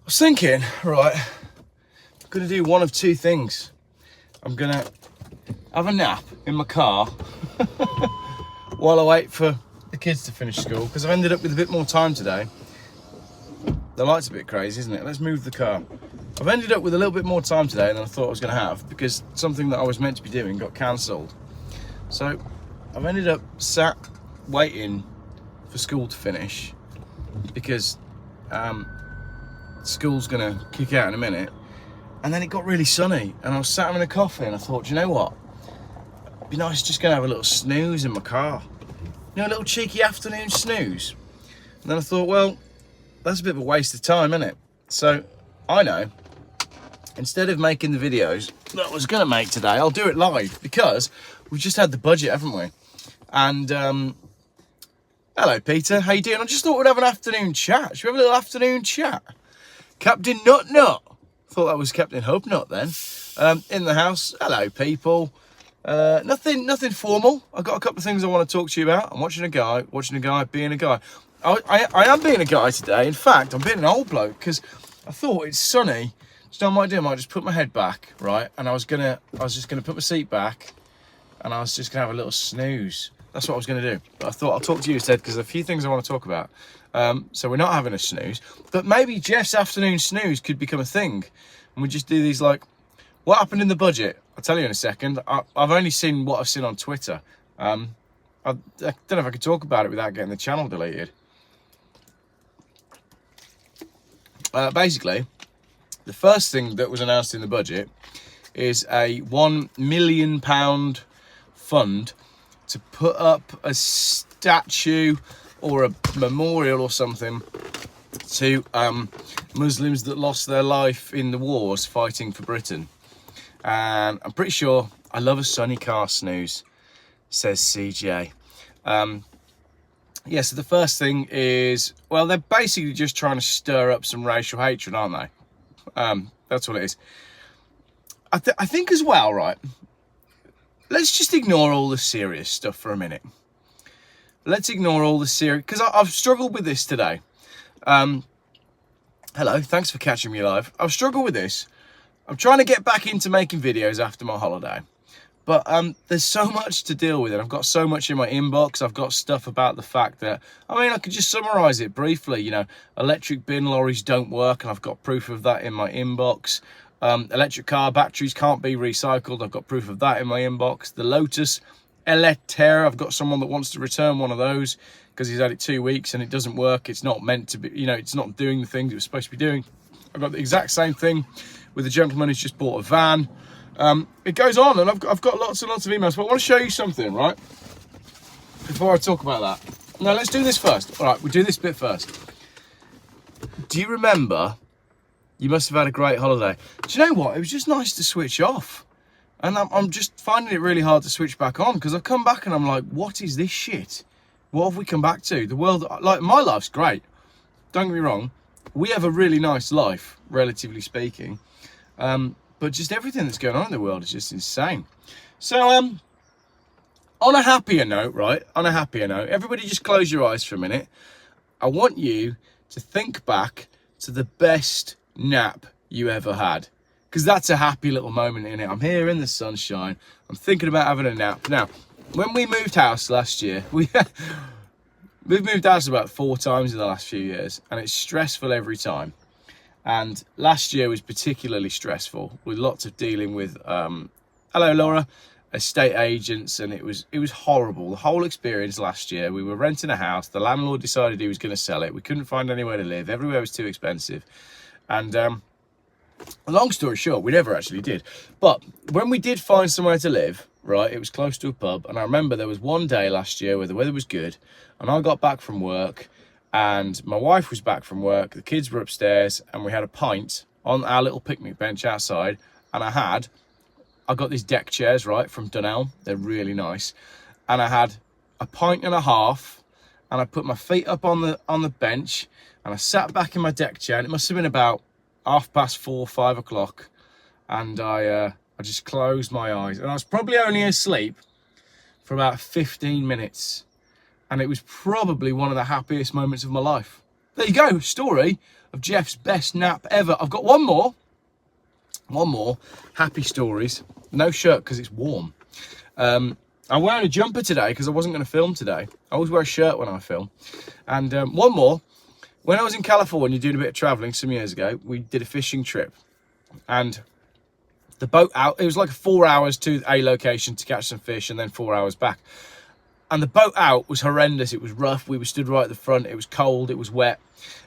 was thinking, right, I'm going to do one of two things. I'm going to have a nap in my car while I wait for the kids to finish school, because I've ended up with a bit more time today. The light's a bit crazy, isn't it? Let's move the car. I've ended up with a little bit more time today than I thought I was going to have, because something that I was meant to be doing got cancelled. So I've ended up sat waiting for school to finish, because school's gonna kick out in a minute. And then it got really sunny and I was sat having a coffee and I thought, do you know what, it'd be nice just gonna have a little snooze in my car, you know, a little cheeky afternoon snooze. And then I thought, well, that's a bit of a waste of time, isn't it? So I know, instead of making the videos that I was gonna make today, I'll do it live, because we've just had the budget, haven't we? And hello Peter, how you doing? I just thought we'd have an afternoon chat. Should we have a little afternoon chat? Captain Nut. Thought that was Captain Hubnut then. In the house. Hello people. Nothing formal. I've got a couple of things I want to talk to you about. I'm watching a guy being a guy. I am being a guy today. In fact, I'm being an old bloke, because I thought it's sunny. So I might do, I might just put my head back, right? And I was just gonna put my seat back and I was just gonna have a little snooze. That's what I was going to do. But I thought I'll talk to you instead, because there's a few things I want to talk about. So we're not having a snooze. But maybe Geoff's afternoon snooze could become a thing. And we just do these, like, what happened in the budget? I'll tell you in a second. I've only seen what I've seen on Twitter. I don't know if I could talk about it without getting the channel deleted. Basically, the first thing that was announced in the budget is a £1 million fund to put up a statue or a memorial or something to Muslims that lost their life in the wars fighting for Britain. And I'm pretty sure I love a sunny car snooze, says CJ. Yeah, so the first thing is, well, they're basically just trying to stir up some racial hatred, aren't they? That's what it is. I think as well, right? Let's just ignore all the serious stuff for a minute. Let's ignore all the serious, because I've struggled with this today. Hello, thanks for catching me live. I've struggled with this. I'm trying to get back into making videos after my holiday. But there's so much to deal with, and I've got so much in my inbox. I've got stuff about the fact that, I mean, I could just summarise it briefly. You know, electric bin lorries don't work, and I've got proof of that in my inbox. Electric car batteries can't be recycled. I've got proof of that in my inbox. The Lotus Eletre, I've got someone that wants to return one of those because he's had it 2 weeks and it doesn't work. It's not meant to be, you know, it's not doing the things it was supposed to be doing. I've got the exact same thing with a gentleman who's just bought a van. It goes on, and I've got lots and lots of emails, but I want to show you something, right? Before I talk about that. No, let's do this first. All right, we'll do this bit first. Do you remember? You must have had a great holiday. Do you know what? It was just nice to switch off. And I'm just finding it really hard to switch back on, because I've come back and I'm like, what is this shit? What have we come back to? The world, like, my life's great. Don't get me wrong. We have a really nice life, relatively speaking. But just everything that's going on in the world is just insane. So, on a happier note, right? On a happier note, everybody just close your eyes for a minute. I want you to think back to the best nap you ever had, because that's a happy little moment in it. I'm here in the sunshine, I'm thinking about having a nap. Now, when we moved house last year, we've moved house about 4 times in the last few years, and it's stressful every time. And last year was particularly stressful, with lots of dealing with hello Laura, estate agents, and it was horrible. The whole experience last year. We were renting a house, the landlord decided he was going to sell it, we couldn't find anywhere to live, everywhere was too expensive. And long story short, we never actually did. But when we did find somewhere to live, right, it was close to a pub. And I remember there was one day last year where the weather was good, and I got back from work, and my wife was back from work, the kids were upstairs, and we had a pint on our little picnic bench outside. And I got these deck chairs, right, from Dunelm. They're really nice. And I had a pint and a half, and I put my feet up on the bench, and I sat back in my deck chair, and it must have been about 4:30, 5 o'clock, and I just closed my eyes, and I was probably only asleep for about 15 minutes, and it was probably one of the happiest moments of my life. there you go. Story of Geoff's best nap ever. I've got one more. Happy stories. No shirt because it's warm. I'm wearing a jumper today because I wasn't going to film today. I always wear a shirt when I film. And one more. When I was in California doing a bit of traveling some years ago, we did a fishing trip. And the boat out, it was like 4 hours to a location to catch some fish and then 4 hours back. And the boat out was horrendous. It was rough. We were stood right at the front. It was cold. It was wet.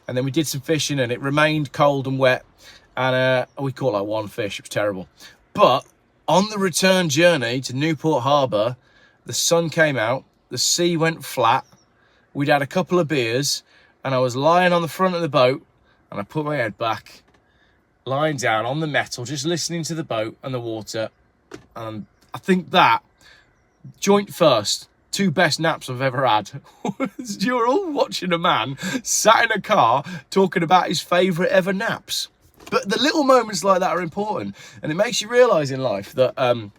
And then we did some fishing and it remained cold and wet. And we caught like one fish. It was terrible. But on the return journey to Newport Harbour, the sun came out. The sea went flat. We'd had a couple of beers. And I was lying on the front of the boat. And I put my head back, lying down on the metal, just listening to the boat and the water. And I think that, joint first, 2 best naps I've ever had. You're all watching a man sat in a car talking about his favourite ever naps. But the little moments like that are important. And it makes you realise in life that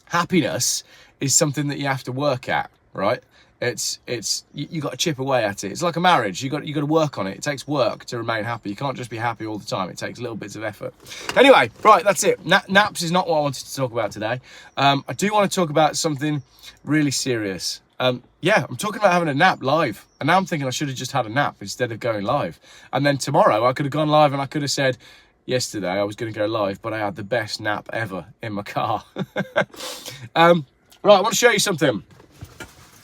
happiness is something that you have to work at, right? You got to chip away at it. It's like a marriage. You got to work on it. It takes work to remain happy. You can't just be happy all the time. It takes little bits of effort. Anyway, right, that's it. Naps is not what I wanted to talk about today. I do want to talk about something really serious. Yeah, I'm talking about having a nap live. And now I'm thinking I should have just had a nap instead of going live. And then tomorrow I could have gone live and I could have said, yesterday I was going to go live, but I had the best nap ever in my car. Right, I want to show you something.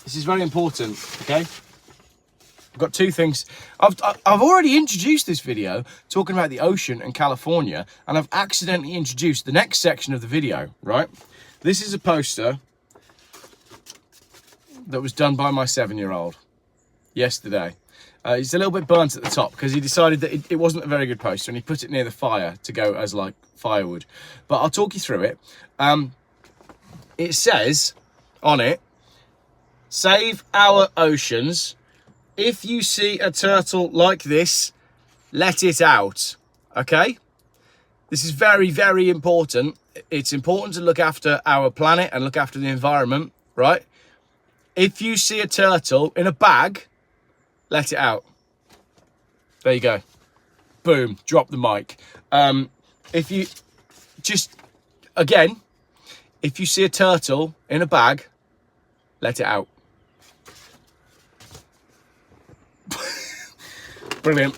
This is very important, okay? I've got 2 things. I've already introduced this video talking about the ocean and California, and I've accidentally introduced the next section of the video, right? This is a poster that was done by my 7-year-old yesterday. It's a little bit burnt at the top because he decided that it wasn't a very good poster and he put it near the fire to go as like firewood. But I'll talk you through it. It says on it, "Save our oceans. If you see a turtle like this, let it out." Okay? This is very, very important. It's important to look after our planet and look after the environment, right? If you see a turtle in a bag, let it out. There you go. Boom. Drop the mic. If you if you see a turtle in a bag, let it out. Brilliant.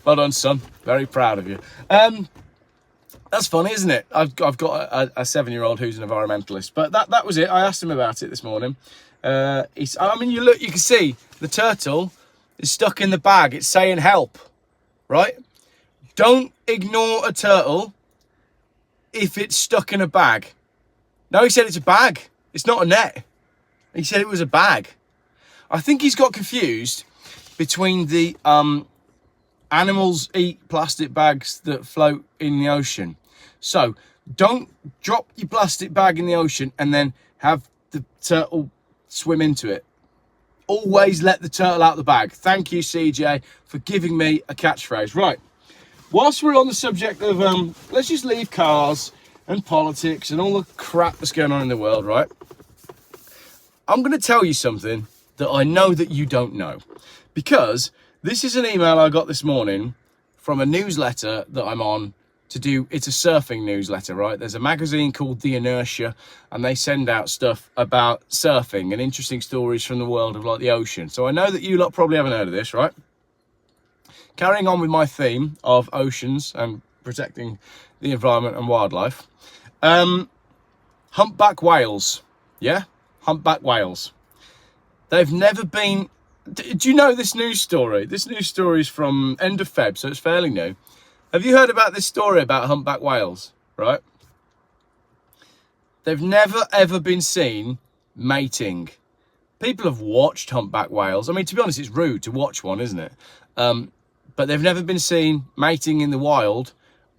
Well done, son. Very proud of you. That's funny, isn't it? I've got a 7-year-old who's an environmentalist. But that was it. I asked him about it this morning. You can see the turtle is stuck in the bag. It's saying help, right? Don't ignore a turtle if it's stuck in a bag. No, he said it's a bag. It's not a net. He said it was a bag. I think he's got confused between the animals eat plastic bags that float in the ocean. So don't drop your plastic bag in the ocean and then have the turtle swim into it. Always let the turtle out the bag. Thank you, CJ, for giving me a catchphrase. Right, whilst we're on the subject of, let's just leave cars and politics and all the crap that's going on in the world, right? I'm going to tell you something that I know that you don't know. Because this is an email I got this morning from a newsletter that I'm on to do. It's a surfing newsletter, right? There's a magazine called The Inertia, and they send out stuff about surfing and interesting stories from the world of like the ocean. So I know that you lot probably haven't heard of this, right? Carrying on with my theme of oceans and protecting the environment and wildlife. Humpback whales, yeah? Humpback whales. They've never been... Do you know this news story? This news story is from end of Feb, so it's fairly new. Have you heard about this story about humpback whales, right? They've never, ever been seen mating. People have watched humpback whales. I mean, to be honest, it's rude to watch one, isn't it? But they've never been seen mating in the wild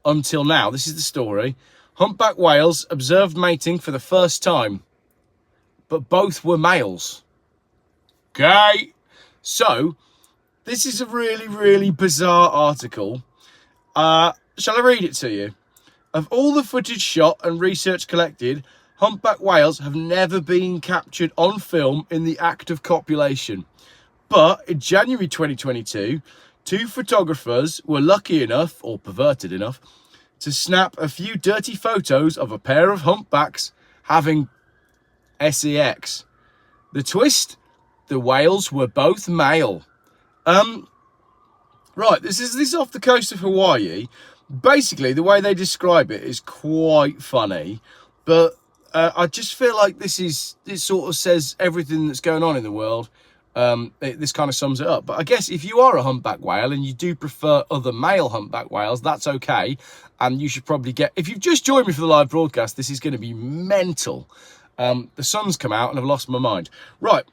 until now. This is the story. Humpback whales observed mating for the first time, but both were males. Okay. So, this is a really, really bizarre article. Shall I read it to you? Of all the footage shot and research collected, humpback whales have never been captured on film in the act of copulation. But in January 2022, 2 photographers were lucky enough, or perverted enough, to snap a few dirty photos of a pair of humpbacks having sex. The twist, the whales were both male. Right, this is off the coast of Hawaii. Basically, the way they describe it is quite funny, but I just feel like it sort of says everything that's going on in the world. This kind of sums it up. But I guess if you are a humpback whale and you do prefer other male humpback whales, that's okay. And you should probably if you've just joined me for the live broadcast, this is going to be mental. The sun's come out and I've lost my mind. Right,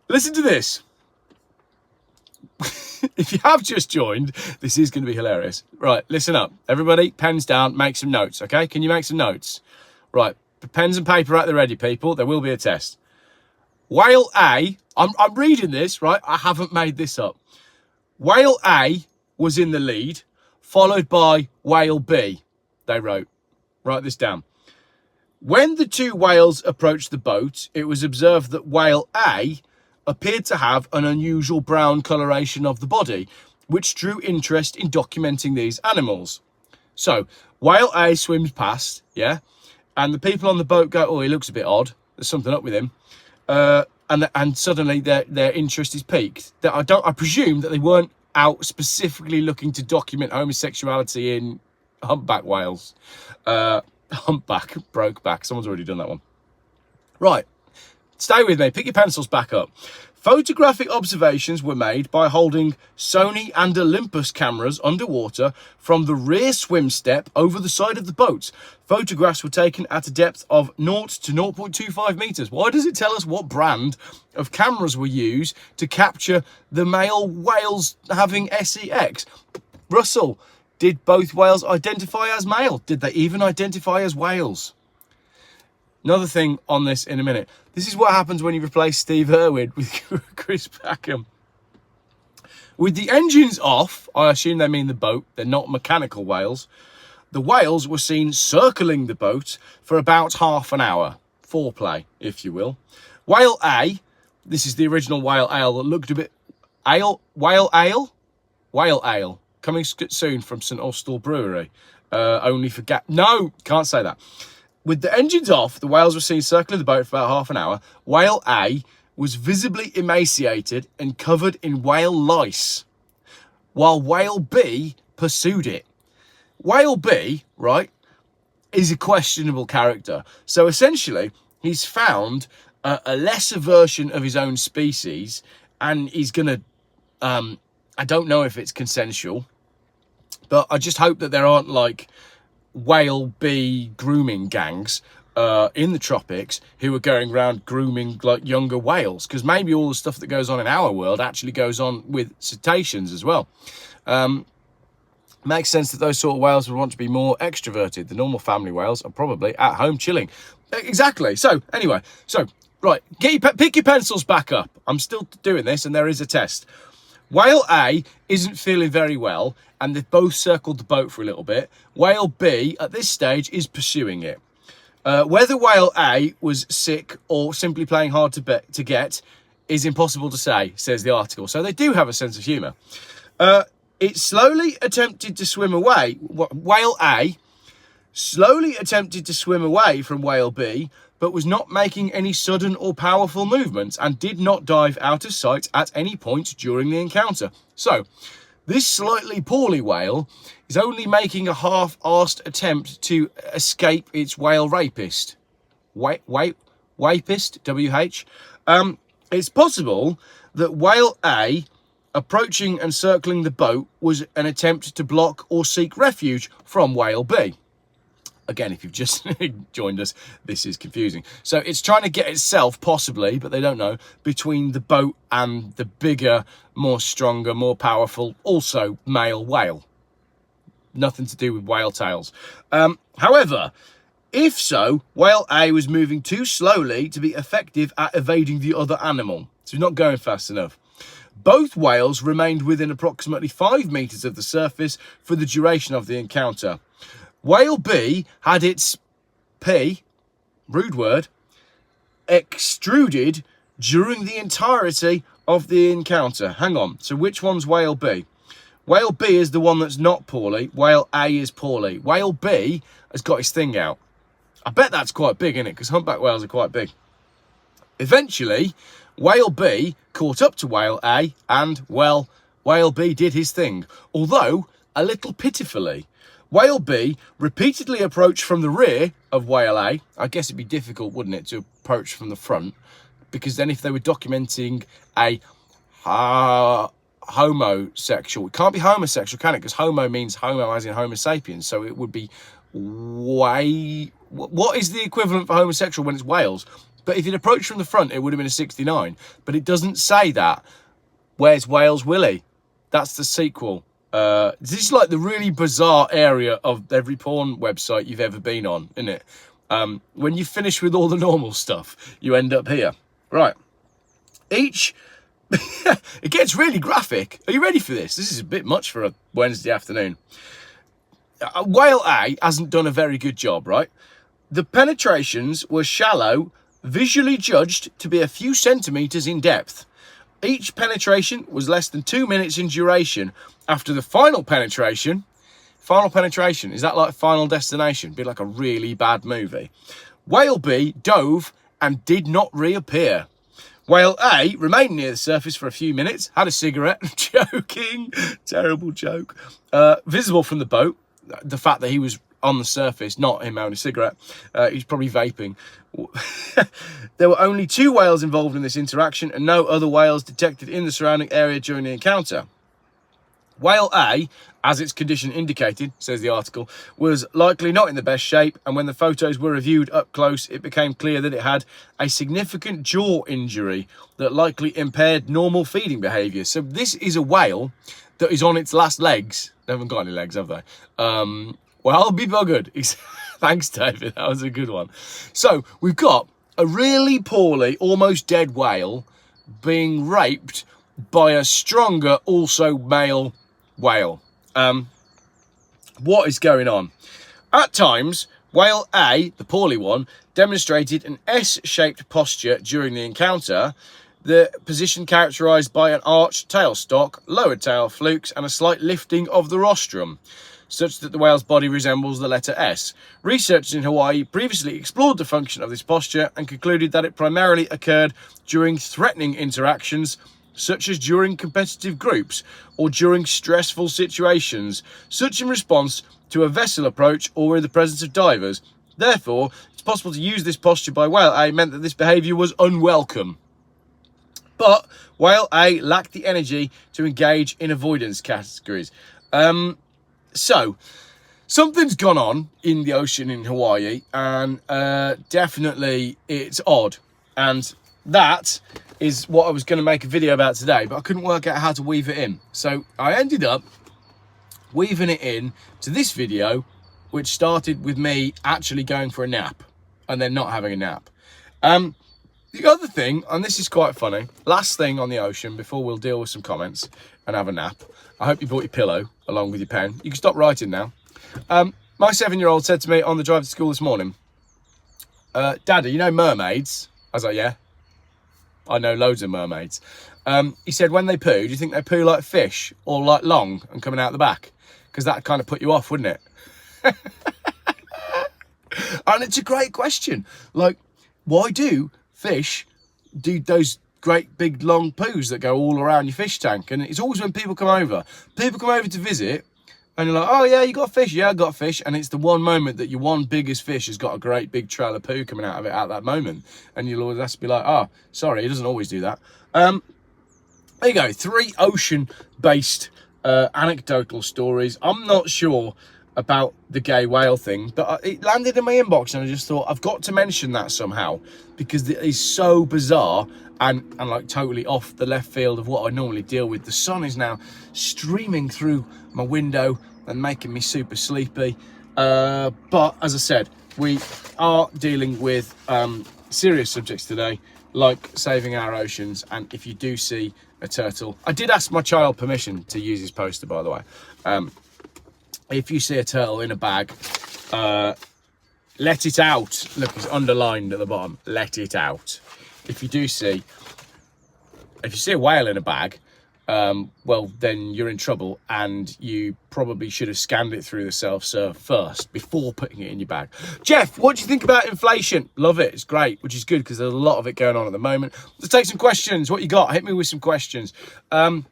listen to this. If you have just joined, this is going to be hilarious. Right, listen up. Everybody, pens down, make some notes, okay? Can you make some notes? Right, pens and paper at the ready, people. There will be a test. Whale A, I'm reading this, right? I haven't made this up. Whale A was in the lead, followed by whale B, they wrote. Write this down. When the 2 whales approached the boat, it was observed that whale A appeared to have an unusual brown coloration of the body, which drew interest in documenting these animals. So, whale A swims past, yeah, and the people on the boat go, oh, he looks a bit odd. There's something up with him. And suddenly their interest is piqued. I presume that they weren't out specifically looking to document homosexuality in humpback whales. Humpback, broke back. Someone's already done that one. Right. Stay with me. Pick your pencils back up. Photographic observations were made by holding Sony and Olympus cameras underwater from the rear swim step over the side of the boat. Photographs were taken at a depth of 0 to 0.25 meters. Why does it tell us what brand of cameras were used to capture the male whales having sex? Russell, did both whales identify as male? Did they even identify as whales? Another thing on this in a minute. This is what happens when you replace Steve Irwin with Chris Packham. With the engines off, I assume they mean the boat, they're not mechanical whales, the whales were seen circling the boat for about half an hour. Foreplay, if you will. Whale A, this is the original whale ale that looked a bit... Whale ale. Coming soon from St Austell Brewery. Only for... No, can't say that. With the engines off, the whales were seen circling the boat for about half an hour. Whale A was visibly emaciated and covered in whale lice, while whale B pursued it. Whale B, right, is a questionable character. So essentially, he's found a lesser version of his own species, and he's going to, I don't know if it's consensual, but I just hope that there aren't, like, whale bee grooming gangs in the tropics who are going around grooming like younger whales, because maybe all the stuff that goes on in our world actually goes on with cetaceans as well. Makes sense that those sort of whales would want to be more extroverted. The normal family whales are probably at home chilling. Exactly. So anyway, right, pick your pencils back up. I'm still doing this and there is a test. Whale A isn't feeling very well, and they've both circled the boat for a little bit. Whale B, at this stage, is pursuing it. Whether whale A was sick or simply playing hard to get is impossible to say, says the article. So they do have a sense of humour. It slowly attempted to swim away. Whale A slowly attempted to swim away from whale B, but was not making any sudden or powerful movements and did not dive out of sight at any point during the encounter. So, this slightly poorly whale is only making a half-arsed attempt to escape its whale rapist. Wapist, W-H. It's possible that whale A approaching and circling the boat was an attempt to block or seek refuge from whale B. Again, if you've just joined us, this is confusing. So it's trying to get itself, possibly, but they don't know, between the boat and the bigger, more stronger, more powerful, also male whale. Nothing to do with whale tails. However, if so, whale A was moving too slowly to be effective at evading the other animal. So he's not going fast enough. Both whales remained within approximately 5 meters of the surface for the duration of the encounter. Whale B had its P, rude word, extruded during the entirety of the encounter. Hang on, so which one's whale B? Whale B is the one that's not poorly. Whale A is poorly. Whale B has got his thing out. I bet that's quite big, isn't it? Because humpback whales are quite big. Eventually, whale B caught up to whale A and, well, whale B did his thing. Although, a little pitifully. Whale B repeatedly approached from the rear of whale A. I guess it'd be difficult, wouldn't it, to approach from the front? Because then if they were documenting a homosexual, it can't be homosexual, can it? Because homo means homo as in homo sapiens. So it would be what is the equivalent for homosexual when it's whales? But if it approached from the front, it would have been a 69. But it doesn't say that. Where's Wales Willie? That's the sequel. This is like the really bizarre area of every porn website you've ever been on, isn't it? When you finish with all the normal stuff, you end up here. Right. It gets really graphic. Are you ready for this? This is a bit much for a Wednesday afternoon. Whale A hasn't done a very good job, right? The penetrations were shallow, visually judged to be a few centimetres in depth. Each penetration was less than 2 minutes in duration. After the final penetration, is that like Final Destination? Be like a really bad movie. Whale B dove and did not reappear. Whale A remained near the surface for a few minutes, had a cigarette, joking, terrible joke, visible from the boat. The fact that he was on the surface, not him having a cigarette, he's probably vaping. There were only 2 whales involved in this interaction and no other whales detected in the surrounding area during the encounter. Whale A, as its condition indicated, says the article, was likely not in the best shape, and when the photos were reviewed up close, it became clear that it had a significant jaw injury that likely impaired normal feeding behaviour. So this is a whale that is on its last legs. They haven't got any legs, have they? Well, I'll be buggered. Thanks, David. That was a good one. So we've got a really poorly, almost dead whale being raped by a stronger, also male whale. What is going on? At times, whale A, the poorly one, demonstrated an S-shaped posture during the encounter, the position characterised by an arched tail stalk, lowered tail flukes and a slight lifting of the rostrum, such that the whale's body resembles the letter S. Researchers in Hawaii previously explored the function of this posture and concluded that it primarily occurred during threatening interactions, such as during competitive groups or during stressful situations, such in response to a vessel approach or in the presence of divers. Therefore, it's possible to use this posture by whale A meant that this behaviour was unwelcome. But whale A lacked the energy to engage in avoidance categories. So, something's gone on in the ocean in Hawaii, and definitely it's odd. And that is what I was going to make a video about today, but I couldn't work out how to weave it in. So I ended up weaving it in to this video, which started with me actually going for a nap and then not having a nap. The other thing, and this is quite funny, last thing on the ocean before we'll deal with some comments and have a nap. I hope you brought your pillow along with your pen. You can stop writing now. My 7-year-old said to me on the drive to school this morning, Daddy, you know mermaids? I was like, yeah. I know loads of mermaids. He said, when they poo, do you think they poo like fish or like long and coming out the back? Because that kind of put you off, wouldn't it? And it's a great question. Like, why do fish do those great big long poos that go all around your fish tank? And it's always when people come over to visit, and you're like, oh yeah, you got a fish? Yeah, I got a fish. And it's the one moment that your one biggest fish has got a great big trail of poo coming out of it at that moment. And you'll always have to be like, oh, sorry, it doesn't always do that. There you go, 3 ocean-based anecdotal stories. I'm not sure about the gay whale thing, but it landed in my inbox and I just thought, I've got to mention that somehow, because it is so bizarre and like totally off the left field of what I normally deal with. The sun is now streaming through my window and making me super sleepy. But as I said, we are dealing with serious subjects today, like saving our oceans. And if you do see a turtle, I did ask my child permission to use his poster, by the way. If you see a turtle in a bag, let it out. Look, it's underlined at the bottom. Let it out. If you see a whale in a bag, well, then you're in trouble, and you probably should have scanned it through the self-serve first before putting it in your bag. Geoff, what do you think about inflation? Love it. It's great, which is good because there's a lot of it going on at the moment. Let's take some questions. What you got? Hit me with some questions. I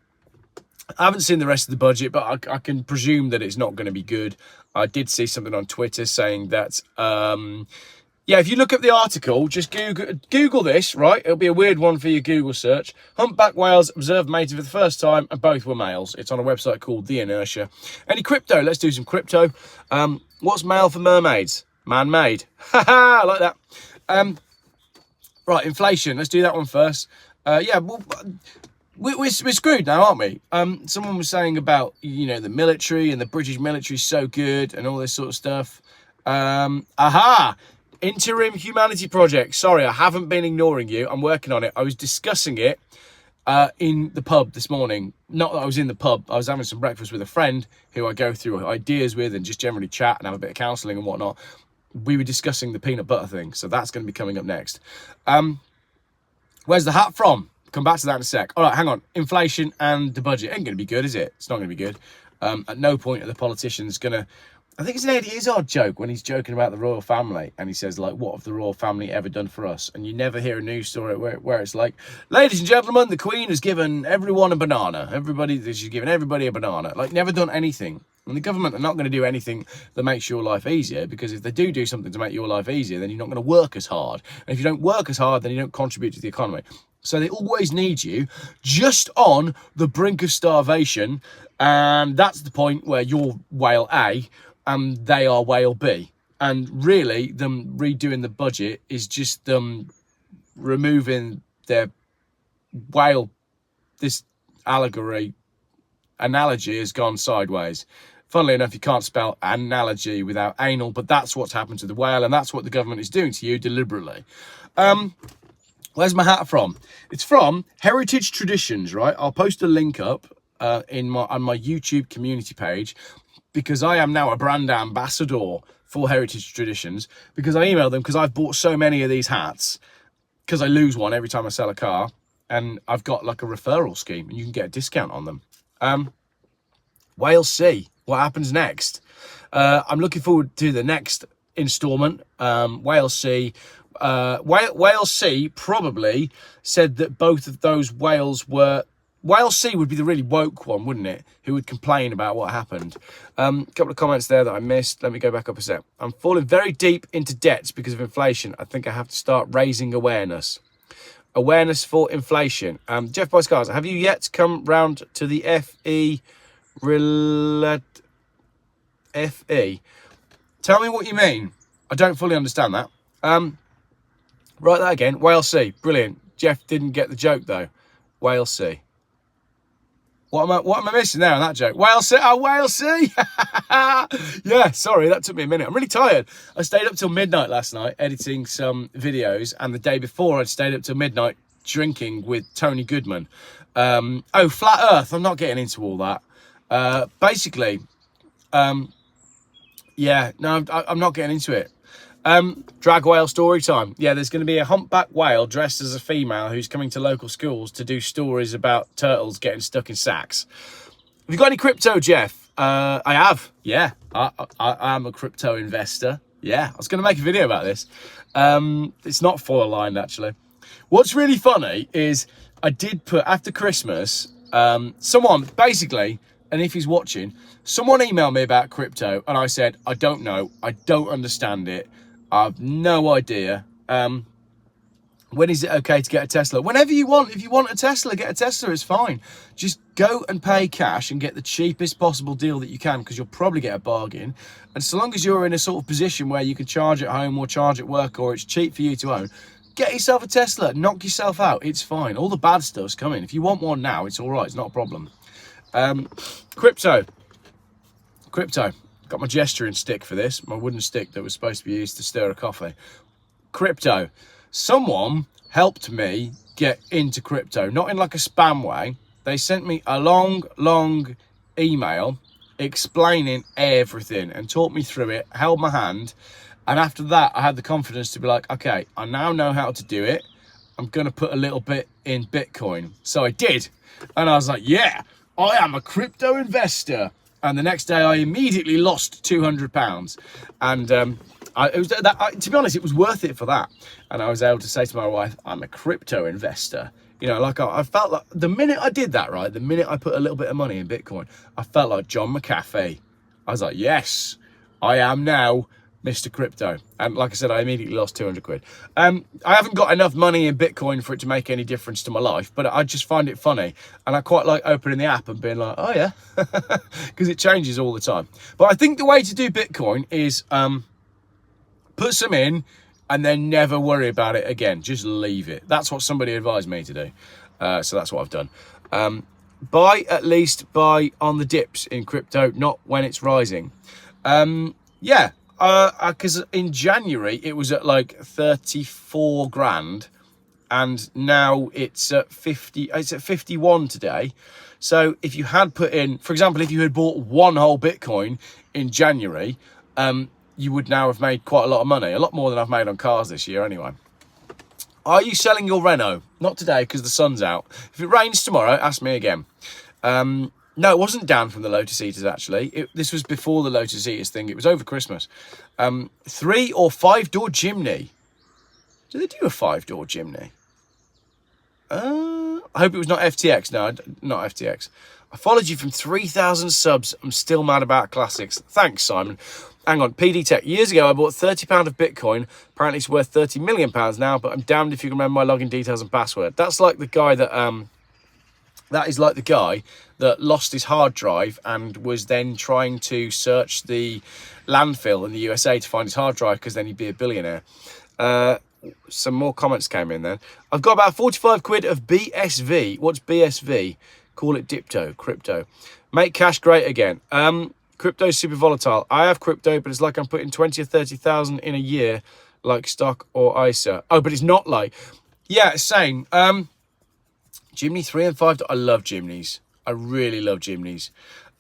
haven't seen the rest of the budget, but I can presume that it's not going to be good. I did see something on Twitter saying that... yeah, if you look up the article, just Google this, right? It'll be a weird one for your Google search. Humpback whales observed mating for the first time, and both were males. It's on a website called The Inertia. Any crypto? Let's do some crypto. What's male for mermaids? Man-made. I like that. Right, inflation. Let's do that one first. Yeah, well, we're screwed now, aren't we? Someone was saying about, you know, the military and the British military is so good and all this sort of stuff. Aha! Interim Humanity Project. Sorry, I haven't been ignoring you. I'm working on it. I was discussing it in the pub this morning. Not that I was in the pub. I was having some breakfast with a friend who I go through ideas with and just generally chat and have a bit of counselling and whatnot. We were discussing the peanut butter thing, so that's going to be coming up next. Where's the hat from? Come back to that in a sec. All right, hang on. Inflation and the budget. Ain't going to be good, is it? It's not going to be good. At no point are the politicians going to... I think it's an Eddie Izzard joke when he's joking about the royal family and he says, like, what have the royal family ever done for us? And you never hear a news story where it's like, ladies and gentlemen, the Queen has given everyone a banana. She's given everybody a banana. Like, never done anything. And the government are not going to do anything that makes your life easier, because if they do something to make your life easier, then you're not going to work as hard. And if you don't work as hard, then you don't contribute to the economy. So they always need you just on the brink of starvation. And that's the point where you're whale A and they are whale B. And really, them redoing the budget is just them removing their whale. This analogy has gone sideways. Funnily enough, you can't spell analogy without anal, but that's what's happened to the whale, and that's what the government is doing to you deliberately. Where's my hat from? It's from Heritage Traditions, right? I'll post a link up on my YouTube community page, because I am now a brand ambassador for Heritage Traditions, because I emailed them because I've bought so many of these hats, because I lose one every time I sell a car, and I've got like a referral scheme and you can get a discount on them. Whale C, what happens next? I'm looking forward to the next installment. Whale C. Whale C probably said that both of those whales were... Whale C would be the really woke one, wouldn't it? Who would complain about what happened. A couple of comments there that I missed. Let me go back up a sec. I'm falling very deep into debts because of inflation. I think I have to start raising awareness. Awareness for inflation. Geoff Buys Cars, have you yet come round to the FE? Tell me what you mean. I don't fully understand that. Write that again. Whale C. Brilliant. Geoff didn't get the joke though. Whale C. What am I missing there on that joke? Whale C. Oh, Whale C. Yeah, sorry, that took me a minute. I'm really tired. I stayed up till midnight last night editing some videos, and the day before I'd stayed up till midnight drinking with Tony Goodman. Oh, Flat Earth. I'm not getting into all that. Basically, yeah, no, I'm not getting into it. Drag whale story time. Yeah, there's going to be a humpback whale dressed as a female who's coming to local schools to do stories about turtles getting stuck in sacks. Have you got any crypto, Geoff? I have. Yeah, I am a crypto investor. Yeah, I was going to make a video about this. It's not full aligned, actually. What's really funny is I did put, after Christmas, someone, basically, and if he's watching, someone emailed me about crypto, and I said, I don't know. I don't understand it. I have no idea. When is it okay to get a Tesla? Whenever you want. If you want a Tesla, get a Tesla. It's fine. Just go and pay cash and get the cheapest possible deal that you can, because you'll probably get a bargain. And so long as you're in a sort of position where you can charge at home or charge at work, or it's cheap for you to own, get yourself a Tesla. Knock yourself out. It's fine. All the bad stuff's coming. If you want one now, it's all right. It's not a problem. Crypto. Got my gesturing stick for this, my wooden stick that was supposed to be used to stir a coffee. Crypto. Someone helped me get into crypto, not in like a spam way. They sent me a long email explaining everything and taught me through it, held my hand. And after that, I had the confidence to be like, okay, I now know how to do it. I'm going to put a little bit in Bitcoin. So I did. And I was like, yeah, I am a crypto investor. And the next day I immediately lost £200. And to be honest, it was worth it for that. And I was able to say to my wife, I'm a crypto investor. You know, like I felt like the minute I did that, right, the minute I put a little bit of money in Bitcoin, I felt like John McAfee. I was like, yes, I am now Mr. Crypto. And like I said, I immediately lost 200 quid. I haven't got enough money in Bitcoin for it to make any difference to my life, but I just find it funny. And I quite like opening the app and being like, oh yeah, because it changes all the time. But I think the way to do Bitcoin is put some in and then never worry about it again. Just leave it. That's what somebody advised me to do. So that's what I've done. Buy on the dips in crypto, not when it's rising. Yeah. Because in January it was at like 34 grand, and now it's at 50. It's at 51 today. So if you had put in, for example, if you had bought one whole Bitcoin in January, you would now have made quite a lot of money, a lot more than I've made on cars this year anyway. Are you selling your Renault? Not today because the sun's out. If it rains tomorrow, ask me again. No, it wasn't down from the Lotus Eaters, actually. This was before the Lotus Eaters thing. It was over Christmas. 3 or 5 door chimney. Do they do a 5-door chimney? I hope it was not FTX. No, not FTX. I followed you from 3,000 subs. I'm still mad about classics. Thanks, Simon. Hang on, PD Tech. Years ago, I bought £30 of Bitcoin. Apparently, it's worth £30 million now, but I'm damned if you can remember my login details and password. That's like the guy that... That is like the guy that lost his hard drive and was then trying to search the landfill in the USA to find his hard drive because then he'd be a billionaire. Some more comments came in then. I've got about 45 quid of BSV. What's BSV? Call it Dipto, crypto. Make cash great again. Crypto's super volatile. I have crypto, but it's like I'm putting 20 or 30,000 in a year, like stock or ISA. Oh, but it's not like... Yeah, same. Jimny 3 and 5. I love Jimneys. I really love Jimneys.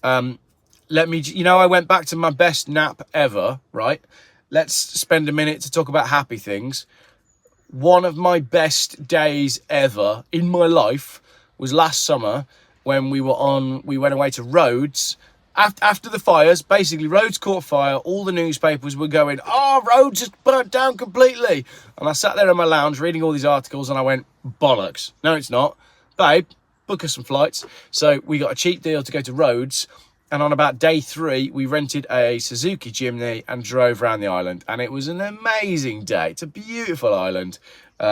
I went back to my best nap ever, right? Let's spend a minute to talk about happy things. One of my best days ever in my life was last summer when we went away to Rhodes. After the fires, basically Rhodes caught fire. All the newspapers were going, oh, Rhodes has burnt down completely. And I sat there in my lounge reading all these articles and I went, bollocks. No, it's not. Babe, book us some flights. So we got a cheap deal to go to Rhodes, and on about day 3 we rented a Suzuki Jimny and drove around the island, and it was an amazing day. It's a beautiful island.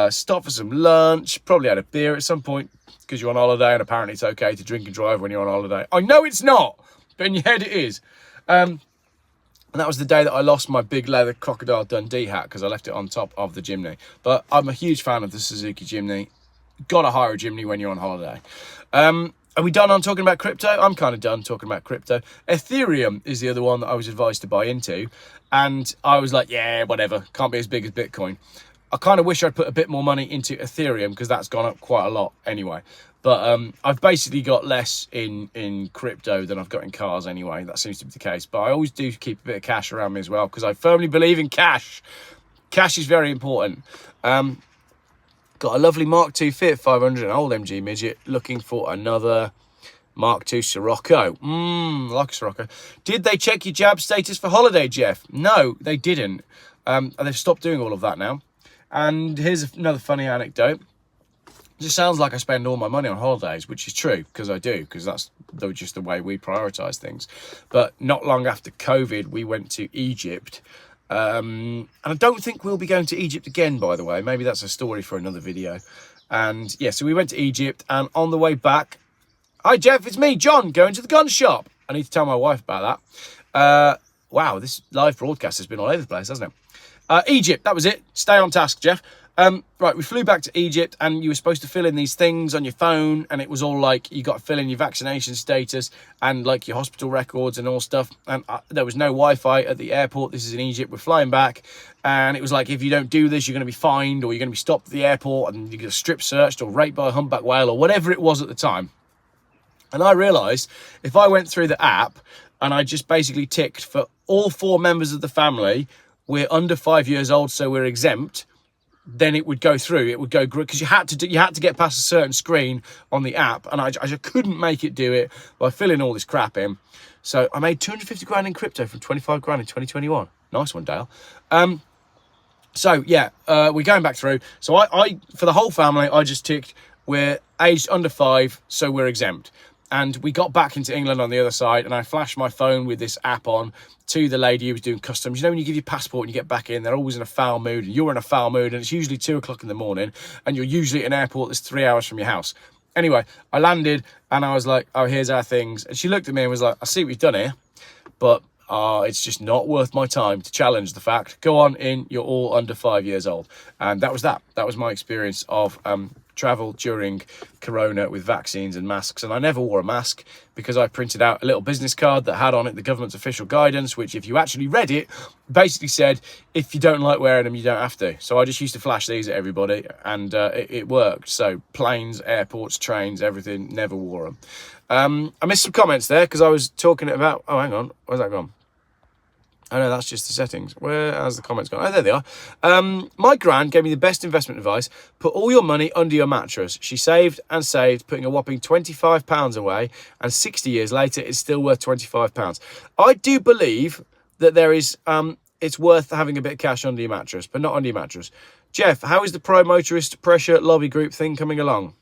Stopped for some lunch, probably had a beer at some point because you're on holiday, and apparently it's okay to drink and drive when you're on holiday. I know it's not, but in your head it is. And that was the day that I lost my big leather Crocodile Dundee hat because I left it on top of the Jimny. But I'm a huge fan of the Suzuki Jimny. Gotta hire a Jimny when you're on holiday. Are we done on talking about crypto? I'm kind of done talking about crypto. Ethereum is the other one that I was advised to buy into. And I was like, yeah, whatever. Can't be as big as Bitcoin. I kind of wish I'd put a bit more money into Ethereum because that's gone up quite a lot anyway. But I've basically got less in crypto than I've got in cars anyway. That seems to be the case. But I always do keep a bit of cash around me as well because I firmly believe in cash. Cash is very important. Got a lovely Mark II Fit 500, an old MG midget, looking for another Mark II Sirocco. Like a Sirocco. Did they check your jab status for holiday, Geoff? No, they didn't. They've stopped doing all of that now. And here's another funny anecdote. It just sounds like I spend all my money on holidays, which is true, because I do, because that's just the way we prioritise things. But not long after COVID, we went to Egypt. And I don't think we'll be going to Egypt again, by the way. Maybe that's a story for another video. And yeah, so we went to Egypt, and on the way back, hi Geoff, it's me, John, going to the gun shop. I need to tell my wife about that. Wow, this live broadcast has been all over the place, hasn't it? Egypt, that was it. Stay on task, Geoff. Right, we flew back to Egypt, and you were supposed to fill in these things on your phone, and it was all like, you got to fill in your vaccination status and like your hospital records and all stuff. And there was no Wi-Fi at the airport. This is in Egypt. We're flying back, and it was like, if you don't do this, you're going to be fined, or you're going to be stopped at the airport, and you're going to strip searched or raped by a humpback whale, or whatever it was at the time. And I realised if I went through the app and I just basically ticked for all 4 members of the family, we're under 5 years old, so we're exempt, then it would go through. It would go, because you had to get past a certain screen on the app, and I just couldn't make it do it by filling all this crap in. So I made 250 grand in crypto from 25 grand in 2021. Nice one, Dale. So yeah, we're going back through. So I for the whole family, I just ticked we're aged under 5, so we're exempt. And we got back into England on the other side, and I flashed my phone with this app on to the lady who was doing customs. You know, when you give your passport and you get back in, they're always in a foul mood, and you're in a foul mood, and it's usually 2 o'clock in the morning, and you're usually at an airport that's 3 hours from your house. Anyway, I landed, and I was like, oh, here's our things. And she looked at me and was like, I see what you've done here, but it's just not worth my time to challenge the fact. Go on in, you're all under 5 years old. And that was that. That was my experience of travel during Corona with vaccines and masks. And I never wore a mask because I printed out a little business card that had on it the government's official guidance, which if you actually read it, basically said, if you don't like wearing them, you don't have to. So I just used to flash these at everybody, and it worked. So planes, airports, trains, everything, never wore them. I missed some comments there because I was talking about, oh, hang on, where's that gone? Oh no, that's just the settings. Where has the comments gone? Oh, there they are. My gran gave me the best investment advice. Put all your money under your mattress. She saved and saved, putting a whopping £25 away, and 60 years later, it's still worth £25. I do believe that there is, it's worth having a bit of cash under your mattress, but not under your mattress. Geoff, how is the pro motorist pressure lobby group thing coming along?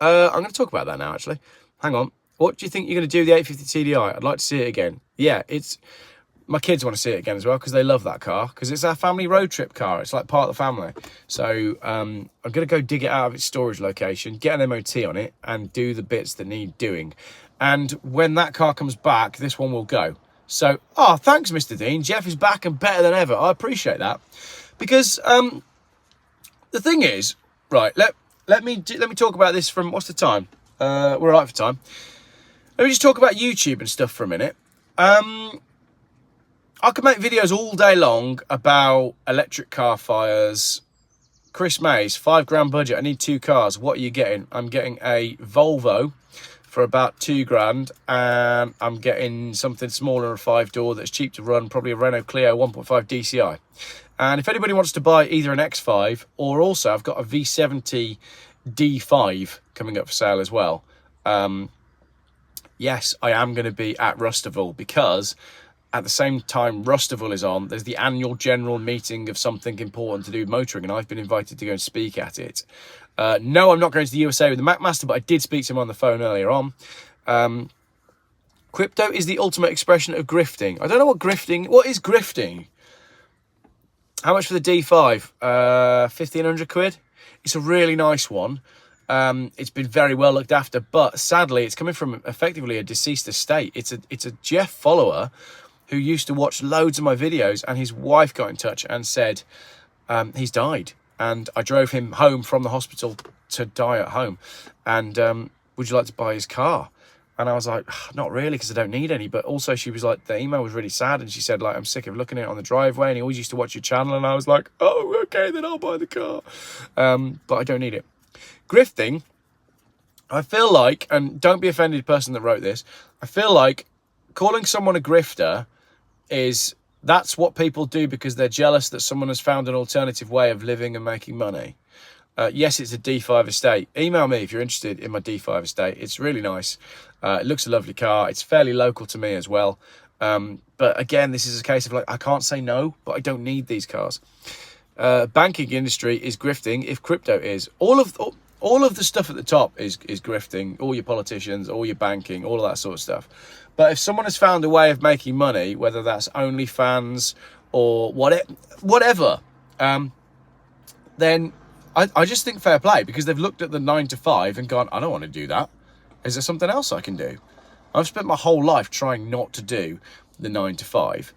I'm going to talk about that now, actually. Hang on. What do you think you're going to do with the 850 TDI? I'd like to see it again. Yeah, it's... My kids want to see it again as well because they love that car, because it's our family road trip car. It's like part of the family. So I'm going to go dig it out of its storage location, get an MOT on it, and do the bits that need doing. And when that car comes back, this one will go. So, thanks, Mr. Dean. Geoff is back and better than ever. I appreciate that. Because the thing is, right, let me talk about this from, what's the time? We're all right for time. Let me just talk about YouTube and stuff for a minute. I could make videos all day long about electric car fires. Chris Mays, £5 grand budget. I need 2 cars. What are you getting? I'm getting a Volvo for about 2 grand, and I'm getting something smaller, a 5-door that's cheap to run, probably a Renault Clio 1.5 DCI. And if anybody wants to buy either an X5, or also I've got a V70 D5 coming up for sale as well. Yes, I am going to be at Rusterville, because at the same time Rusterville is on, there's the annual general meeting of something important to do with motoring, and I've been invited to go and speak at it. No, I'm not going to the USA with the Macmaster, but I did speak to him on the phone earlier on. Crypto is the ultimate expression of grifting. I don't know what is grifting? How much for the D5? 1,500 quid. It's a really nice one. It's been very well looked after, but sadly it's coming from effectively a deceased estate. It's a Geoff follower who used to watch loads of my videos, and his wife got in touch and said he's died, and I drove him home from the hospital to die at home, and would you like to buy his car? And I was like, not really, because I don't need any. But also she was like, the email was really sad, and she said, like, I'm sick of looking at it on the driveway, and he always used to watch your channel. And I was like, oh, okay, then I'll buy the car, but I don't need it. Grifting, I feel like, and don't be offended, person that wrote this, I feel like calling someone a grifter that's what people do because they're jealous that someone has found an alternative way of living and making money. Yes, it's a D5 estate. Email me if you're interested in my D5 estate. It's really nice. It looks a lovely car. It's fairly local to me as well. But again, this is a case of like, I can't say no, but I don't need these cars. Banking industry is grifting if crypto is. All of the stuff at the top is grifting. All your politicians, all your banking, all of that sort of stuff. But if someone has found a way of making money, whether that's OnlyFans or whatever, then I just think fair play, because they've looked at the 9 to 5 and gone, I don't want to do that. Is there something else I can do? I've spent my whole life trying not to do the 9 to 5.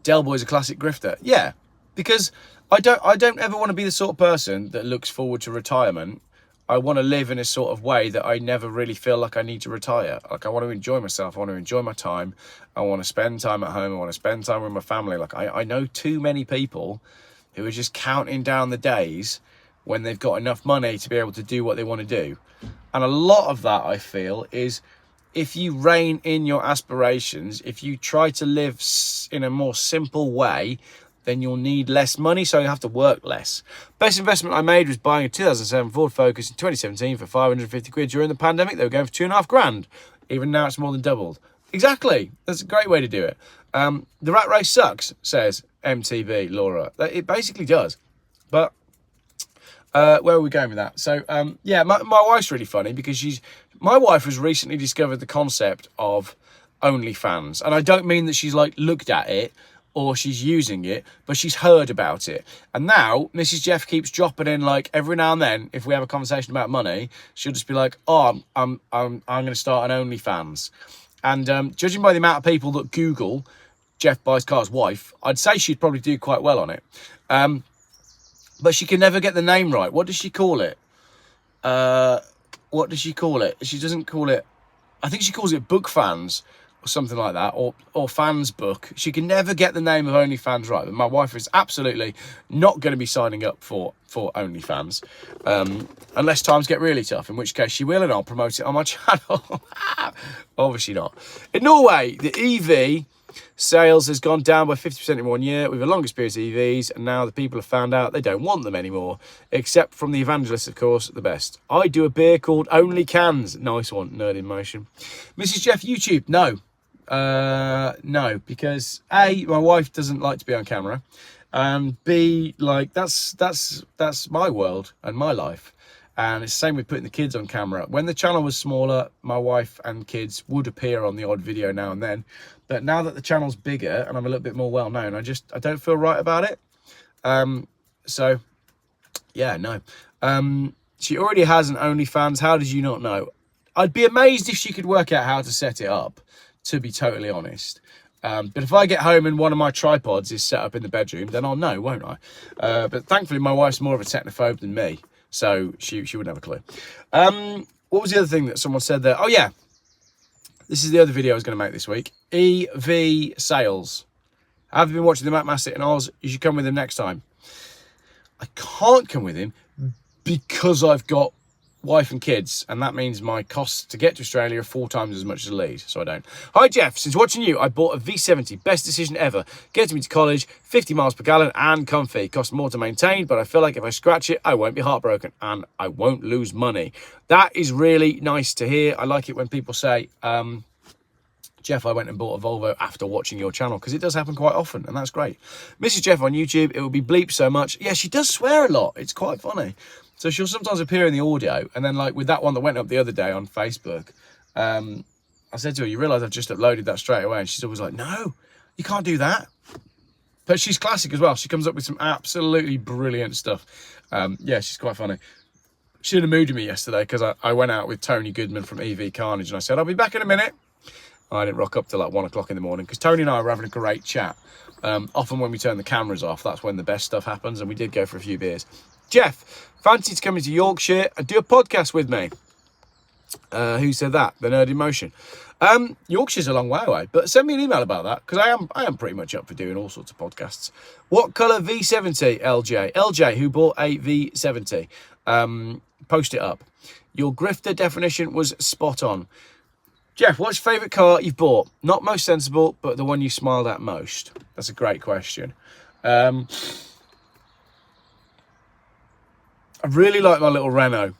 Del Boy's a classic grifter. Yeah, because I don't ever want to be the sort of person that looks forward to retirement. I want to live in a sort of way that I never really feel like I need to retire. Like, I want to enjoy myself. I want to enjoy my time. I want to spend time at home. I want to spend time with my family. Like, I know too many people who are just counting down the days when they've got enough money to be able to do what they want to do. And a lot of that, I feel, is if you rein in your aspirations, if you try to live in a more simple way, then you'll need less money, so you have to work less. Best investment I made was buying a 2007 Ford Focus in 2017 for 550 quid during the pandemic. They were going for 2.5 grand. Even now it's more than doubled. Exactly. That's a great way to do it. The rat race sucks, says MTV Laura. It basically does. But where are we going with that? So, yeah, my wife's really funny because my wife has recently discovered the concept of OnlyFans. And I don't mean that she's like looked at it or she's using it, but she's heard about it. And now Mrs. Geoff keeps dropping in, like, every now and then, if we have a conversation about money, she'll just be like, oh, I'm going to start an OnlyFans. And judging by the amount of people that Google Geoff buys cars wife, I'd say she'd probably do quite well on it. But she can never get the name right. What does she call it? What does she call it? She doesn't call it, I think she calls it Book Fans or something like that, or Fans Book. She can never get the name of OnlyFans right. But my wife is absolutely not going to be signing up for OnlyFans unless times get really tough, in which case she will, and I'll promote it on my channel. Obviously not. In Norway, the EV sales has gone down by 50% in 1 year. We've the longest period of EVs, and now the people have found out they don't want them anymore, except from the evangelists, of course, the best. I do a beer called Only Cans. Nice one, Nerd in Motion. Mrs. Geoff, YouTube, no. No, because A, my wife doesn't like to be on camera, and B, like, that's my world and my life. And it's the same with putting the kids on camera. When the channel was smaller, my wife and kids would appear on the odd video now and then. But now that the channel's bigger and I'm a little bit more well-known, I don't feel right about it. So, yeah, no. She already has an OnlyFans. How did you not know? I'd be amazed if she could work out how to set it up, to be totally honest. But if I get home and one of my tripods is set up in the bedroom, then I'll know, won't I? But thankfully, my wife's more of a technophobe than me. So she wouldn't have a clue. What was the other thing that someone said there? Oh, yeah. This is the other video I was going to make this week. EV sales. Have you been watching the Matt Massett in Oz? You should come with him next time. I can't come with him because I've got wife and kids, and that means my costs to get to Australia are 4 times as much as a lead, so I don't. Hi Geoff, since watching you, I bought a V70, best decision ever. Gets me to college, 50 miles per gallon and comfy. Costs more to maintain, but I feel like if I scratch it, I won't be heartbroken and I won't lose money. That is really nice to hear. I like it when people say, Geoff, I went and bought a Volvo after watching your channel, because it does happen quite often, and that's great. Mrs. Geoff on YouTube, it will be bleeped so much. Yeah, she does swear a lot. It's quite funny. So she'll sometimes appear in the audio, and then, like with that one that went up the other day on Facebook, I said to her, you realise I've just uploaded that straight away? And she's always like, no, you can't do that. But she's classic as well. She comes up with some absolutely brilliant stuff. Yeah, she's quite funny. She had a mood in me yesterday because I went out with Tony Goodman from EV Carnage, and I said, I'll be back in a minute. I didn't rock up till like 1 o'clock in the morning because Tony and I were having a great chat. Often when we turn the cameras off, that's when the best stuff happens, and we did go for a few beers. Geoff, fancy to come into Yorkshire and do a podcast with me? Who said that? The Nerd in Motion. Yorkshire's a long way away, but send me an email about that, because I am pretty much up for doing all sorts of podcasts. What colour V70, LJ? LJ, who bought a V70. Post it up. Your grifter definition was spot on. Geoff, what's your favourite car you've bought? Not most sensible, but the one you smiled at most. That's a great question. I really like my little Renault.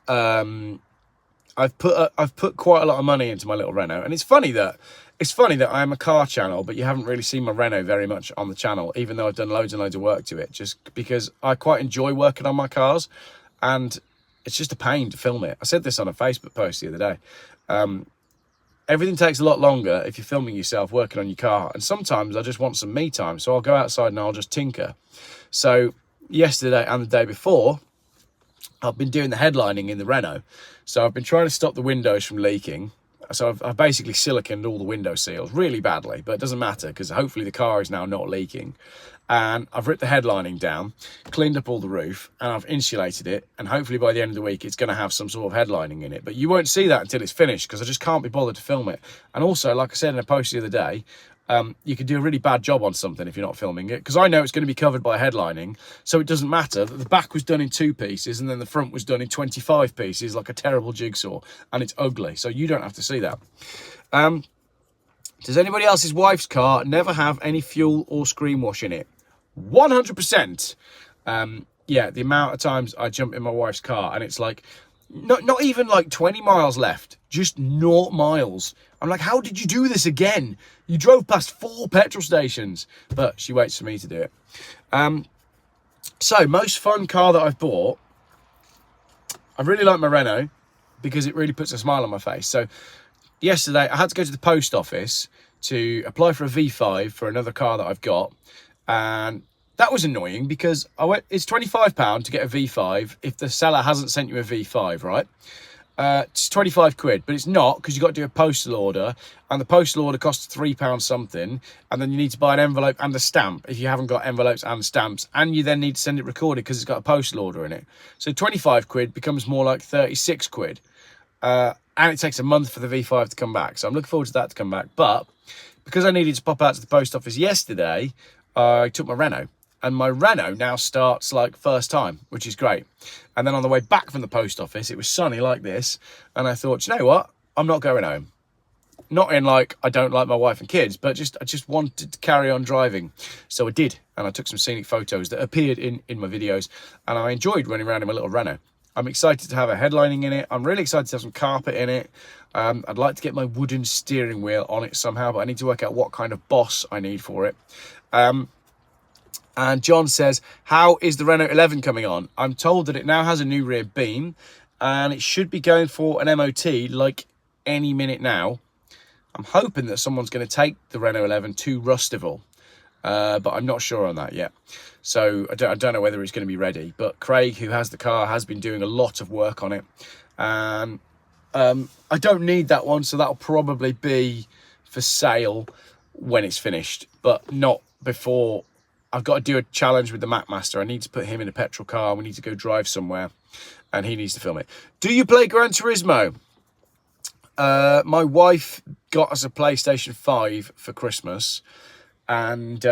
I've put quite a lot of money into my little Renault, and it's funny that I am a car channel, but you haven't really seen my Renault very much on the channel, even though I've done loads and loads of work to it, just because I quite enjoy working on my cars, and it's just a pain to film it. I said this on a Facebook post the other day. Everything takes a lot longer if you're filming yourself working on your car, and sometimes I just want some me time, so I'll go outside and I'll just tinker. So yesterday and the day before, I've been doing the headlining in the Renault. So I've been trying to stop the windows from leaking. So I've basically siliconed all the window seals really badly, but it doesn't matter because hopefully the car is now not leaking. And I've ripped the headlining down, cleaned up all the roof, and I've insulated it. And hopefully by the end of the week, it's going to have some sort of headlining in it. But you won't see that until it's finished because I just can't be bothered to film it. And also, like I said in a post the other day, you could do a really bad job on something if you're not filming it, because I know it's going to be covered by headlining, so it doesn't matter that the back was done in 2 pieces and then the front was done in 25 pieces like a terrible jigsaw, and it's ugly, so you don't have to see that. Does anybody else's wife's car never have any fuel or screen wash in it? 100%. Yeah, the amount of times I jump in my wife's car and it's like, not even like 20 miles left, just 0 miles. I'm like, how did you do this again? You drove past 4 petrol stations. But she waits for me to do it. So, most fun car that I've bought, I really like my Renault because it really puts a smile on my face. So, yesterday I had to go to the post office to apply for a V5 for another car that I've got. And that was annoying because it's £25 to get a V5 if the seller hasn't sent you a V5, right? It's 25 quid, but it's not, because you've got to do a postal order, and the postal order costs £3 something, and then you need to buy an envelope and a stamp if you haven't got envelopes and stamps, and you then need to send it recorded because it's got a postal order in it. So 25 quid becomes more like 36 quid. And it takes a month for the V5 to come back. So I'm looking forward to that to come back. But because I needed to pop out to the post office yesterday, I took my Renault. And my Renault now starts like first time, which is great. And then on the way back from the post office, it was sunny like this. And I thought, you know what? I'm not going home. Not in like, I don't like my wife and kids, but I just wanted to carry on driving. So I did. And I took some scenic photos that appeared in my videos. And I enjoyed running around in my little Renault. I'm excited to have a headlining in it. I'm really excited to have some carpet in it. I'd like to get my wooden steering wheel on it somehow, but I need to work out what kind of boss I need for it. And John says, how is the Renault 11 coming on? I'm told that it now has a new rear beam and it should be going for an MOT like any minute now. I'm hoping that someone's going to take the Renault 11 to Rustival, but I'm not sure on that yet. So I don't know whether it's going to be ready. But Craig, who has the car, has been doing a lot of work on it. And I don't need that one, so that'll probably be for sale when it's finished, but not before. I've got to do a challenge with the Macmaster. I need to put him in a petrol car. We need to go drive somewhere and he needs to film it. Do you play Gran Turismo? My wife got us a PlayStation 5 for Christmas and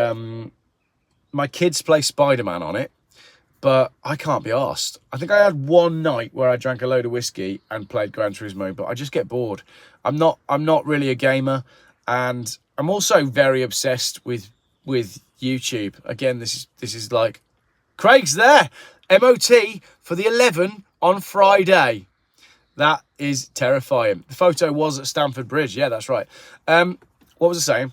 my kids play Spider-Man on it, but I can't be arsed. I think I had one night where I drank a load of whiskey and played Gran Turismo, but I just get bored. I'm not really a gamer, and I'm also very obsessed with YouTube. Again, this is like, Craig's there. MOT for the 11 on Friday. That is terrifying. The photo was at Stamford Bridge. Yeah, that's right. What was I saying?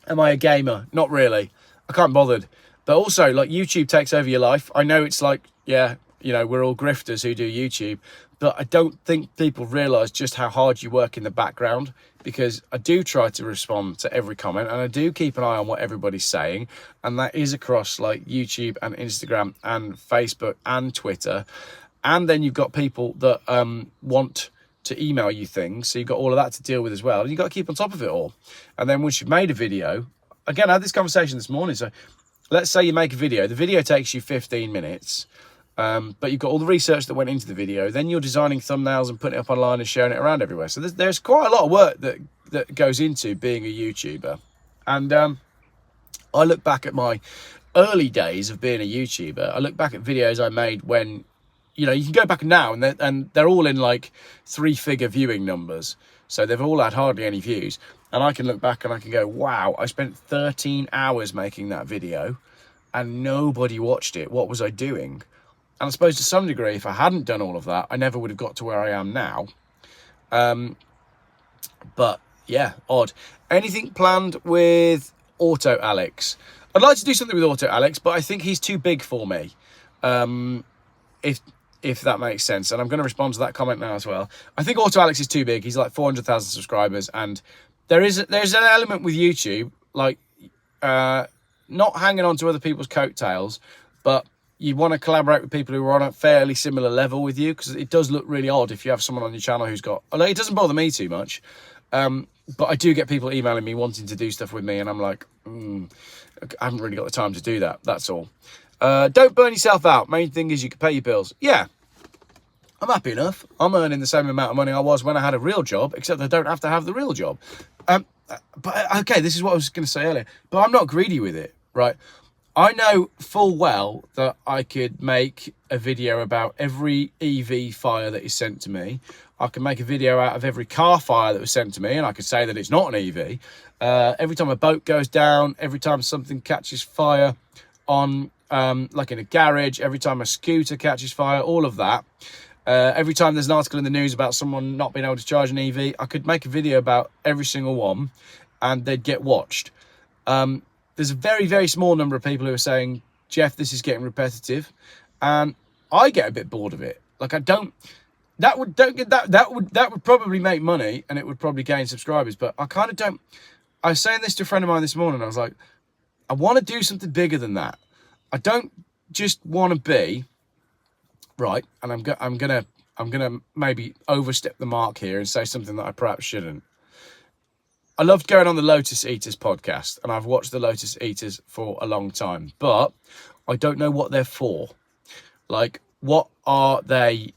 Am I a gamer? Not really. I can't be bothered. But also, like, YouTube takes over your life. I know it's like, yeah, you know, we're all grifters who do YouTube, but I don't think people realise just how hard you work in the background, because I do try to respond to every comment and I do keep an eye on what everybody's saying, and that is across like YouTube and Instagram and Facebook and Twitter. And then you've got people that want to email you things, so you've got all of that to deal with as well, and you've got to keep on top of it all. And then once you've made a video, again, I had this conversation this morning, so let's say you make a video, the video takes you 15 minutes, but you've got all the research that went into the video, then you're designing thumbnails and putting it up online and sharing it around everywhere. So there's quite a lot of work that goes into being a YouTuber. And I look back at my early days of being a YouTuber. I look back at videos I made when, you know, you can go back now and they're all in like 3-figure viewing numbers. So they've all had hardly any views. And I can look back and I can go, wow, I spent 13 hours making that video and nobody watched it. What was I doing? And I suppose to some degree, if I hadn't done all of that, I never would have got to where I am now. But yeah, odd. Anything planned with Auto Alex? I'd like to do something with Auto Alex, but I think he's too big for me. If that makes sense. And I'm going to respond to that comment now as well. I think Auto Alex is too big. He's like 400,000 subscribers. And there's an element with YouTube, like not hanging on to other people's coattails, but you want to collaborate with people who are on a fairly similar level with you, because it does look really odd if you have someone on your channel who's got, although it doesn't bother me too much, but I do get people emailing me wanting to do stuff with me, and I'm like, I haven't really got the time to do that, that's all. Don't burn yourself out. Main thing is you can pay your bills. Yeah, I'm happy enough. I'm earning the same amount of money I was when I had a real job, except I don't have to have the real job. But okay, this is what I was going to say earlier, but I'm not greedy with it, right? I know full well that I could make a video about every EV fire that is sent to me. I can make a video out of every car fire that was sent to me, and I could say that it's not an EV. Every time a boat goes down, every time something catches fire, on, like in a garage, every time a scooter catches fire, all of that. Every time there's an article in the news about someone not being able to charge an EV, I could make a video about every single one and they'd get watched. There's a very, very small number of people who are saying, Geoff, this is getting repetitive. And I get a bit bored of it. Like, that would probably make money and it would probably gain subscribers, but I kind of don't. I was saying this to a friend of mine this morning. I was like, I want to do something bigger than that. I don't just want to be right. And I'm gonna maybe overstep the mark here and say something that I perhaps shouldn't. I loved going on the Lotus Eaters podcast, and I've watched the Lotus Eaters for a long time, but I don't know what they're for. Like, what are they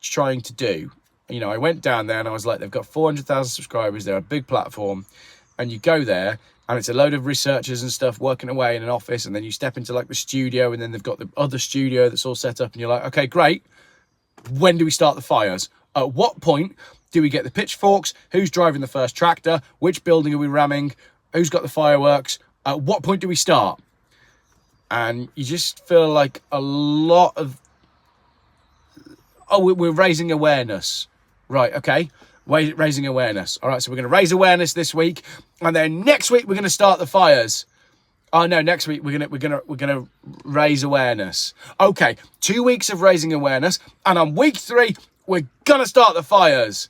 trying to do? You know, I went down there and I was like, they've got 400,000 subscribers. They're a big platform. And you go there and it's a load of researchers and stuff working away in an office. And then you step into like the studio and then they've got the other studio that's all set up. And you're like, okay, great. When do we start the fires? At what point do we get the pitchforks? Who's driving the first tractor? Which building are we ramming? Who's got the fireworks? At what point do we start? And you just feel like a lot of, we're raising awareness. Right, okay. Raising awareness. All right, so we're going to raise awareness this week, and then next week we're going to start the fires. Oh no, next week we're gonna raise awareness. Okay, 2 weeks of raising awareness, and on week 3 we're gonna start the fires.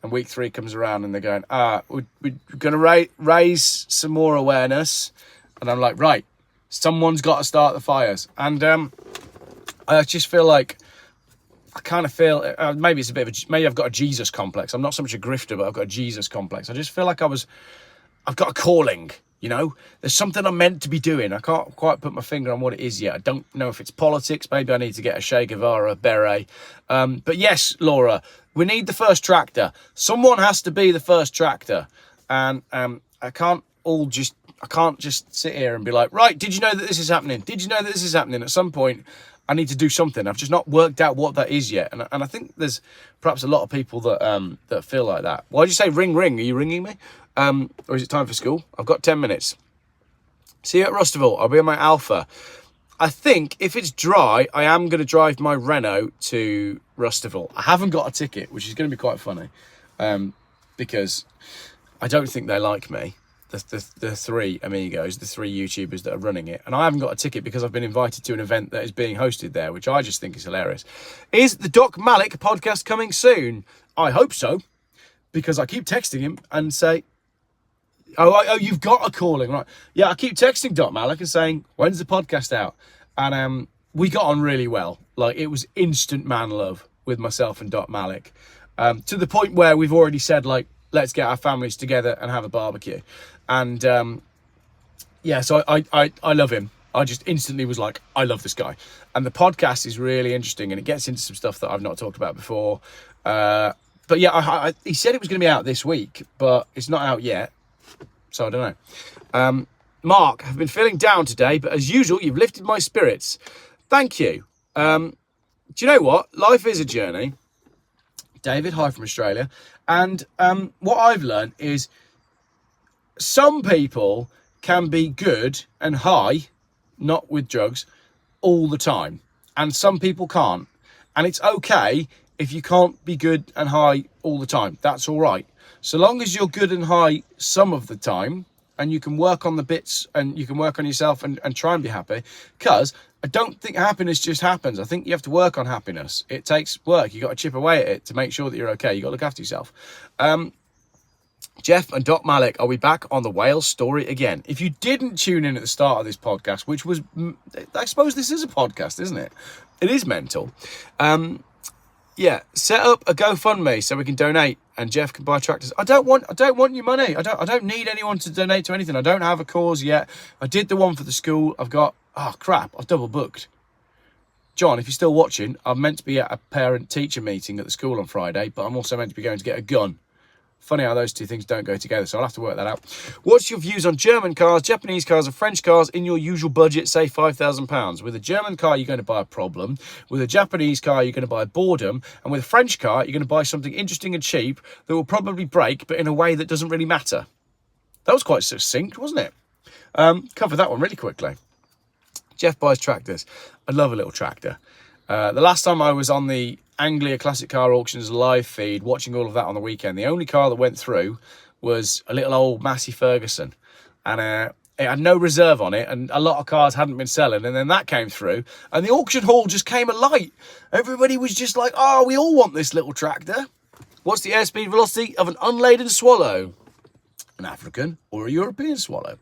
And week 3 comes around, and they're going, we're gonna raise some more awareness. And I'm like, right, someone's got to start the fires. And I just feel like, I kind of feel, maybe it's a bit of maybe I've got a Jesus complex. I'm not so much a grifter, but I've got a Jesus complex. I just feel like I've got a calling, you know? There's something I'm meant to be doing. I can't quite put my finger on what it is yet. I don't know if it's politics. Maybe I need to get a Che Guevara beret. But yes, Laura, we need the first tractor. Someone has to be the first tractor. And I can't just sit here and be like, right, did you know that this is happening? Did you know that this is happening? At some point, I need to do something. I've just not worked out what that is yet. And I think there's perhaps a lot of people that feel like that. Why did you say ring, ring? Are you ringing me? Or is it time for school? I've got 10 minutes. See you at Rustaville. I'll be on my Alpha. I think if it's dry, I am going to drive my Renault to Rustaville. I haven't got a ticket, which is going to be quite funny. Because I don't think they like me. The three amigos, the 3 YouTubers that are running it. And I haven't got a ticket because I've been invited to an event that is being hosted there, which I just think is hilarious. Is the Doc Malik podcast coming soon? I hope so, because I keep texting him and say, oh, you've got a calling, right? Yeah, I keep texting Doc Malik and saying, when's the podcast out? And we got on really well. Like, it was instant man love with myself and Doc Malik, to the point where we've already said, like, let's get our families together and have a barbecue. And yeah, so I love him. I just instantly was like, I love this guy. And the podcast is really interesting, and it gets into some stuff that I've not talked about before. But yeah, he said it was going to be out this week, but it's not out yet. So I don't know. Mark, I've been feeling down today, but as usual, you've lifted my spirits. Thank you. Do you know what? Life is a journey. David, hi from Australia. And what I've learned is some people can be good and high, not with drugs, all the time. And some people can't. And it's okay if you can't be good and high all the time. That's all right. So long as you're good and high some of the time, and you can work on the bits and you can work on yourself and try and be happy. Because I don't think happiness just happens. I think you have to work on happiness. It takes work. You got to chip away at it to make sure that you're okay. You got to look after yourself. Geoff and Doc Malik, are we back on the whale story again? If you didn't tune in at the start of this podcast, which was, I suppose this is a podcast, isn't it? It is mental. Yeah, set up a GoFundMe so we can donate and Geoff can buy tractors. I don't want your money. I don't need anyone to donate to anything. I don't have a cause yet. I did the one for the school. I've got, oh crap, I've double booked. John, if you're still watching, I'm meant to be at a parent-teacher meeting at the school on Friday, but I'm also meant to be going to get a gun. Funny how those two things don't go together, so I'll have to work that out. What's your views on German cars, Japanese cars and French cars in your usual budget, say £5,000? With a German car, you're going to buy a problem. With a Japanese car, you're going to buy boredom. And with a French car, you're going to buy something interesting and cheap that will probably break, but in a way that doesn't really matter. That was quite succinct, wasn't it? Cover that one really quickly. Geoff buys tractors. I love a little tractor. The last time I was on the Anglia Classic Car Auctions live feed, watching all of that on the weekend, the only car that went through was a little old Massey Ferguson. And it had no reserve on it, and a lot of cars hadn't been selling, and then that came through, and the auction hall just came alight. Everybody was just like, oh, we all want this little tractor. What's the airspeed velocity of an unladen swallow? An African or a European swallow?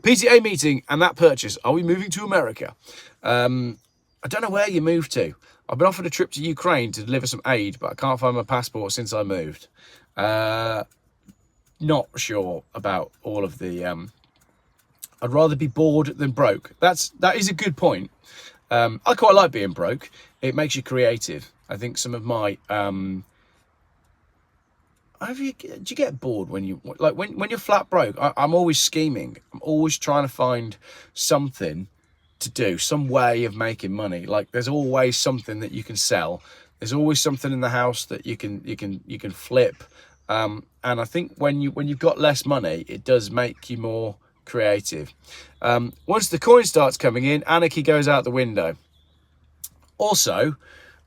PTA meeting and that purchase. Are we moving to America? I don't know where you moved to. I've been offered a trip to Ukraine to deliver some aid, but I can't find my passport since I moved. Not sure about all of the... I'd rather be bored than broke. That is a good point. I quite like being broke. It makes you creative. I think some of my... do you get bored when you... Like, when you're flat broke, I'm always scheming. I'm always trying to find something to do, some way of making money. Like, there's always something that you can sell. There's always something in the house that you can flip. And I think when you've got less money, it does make you more creative. Once the coin starts coming in, anarchy goes out the window. Also,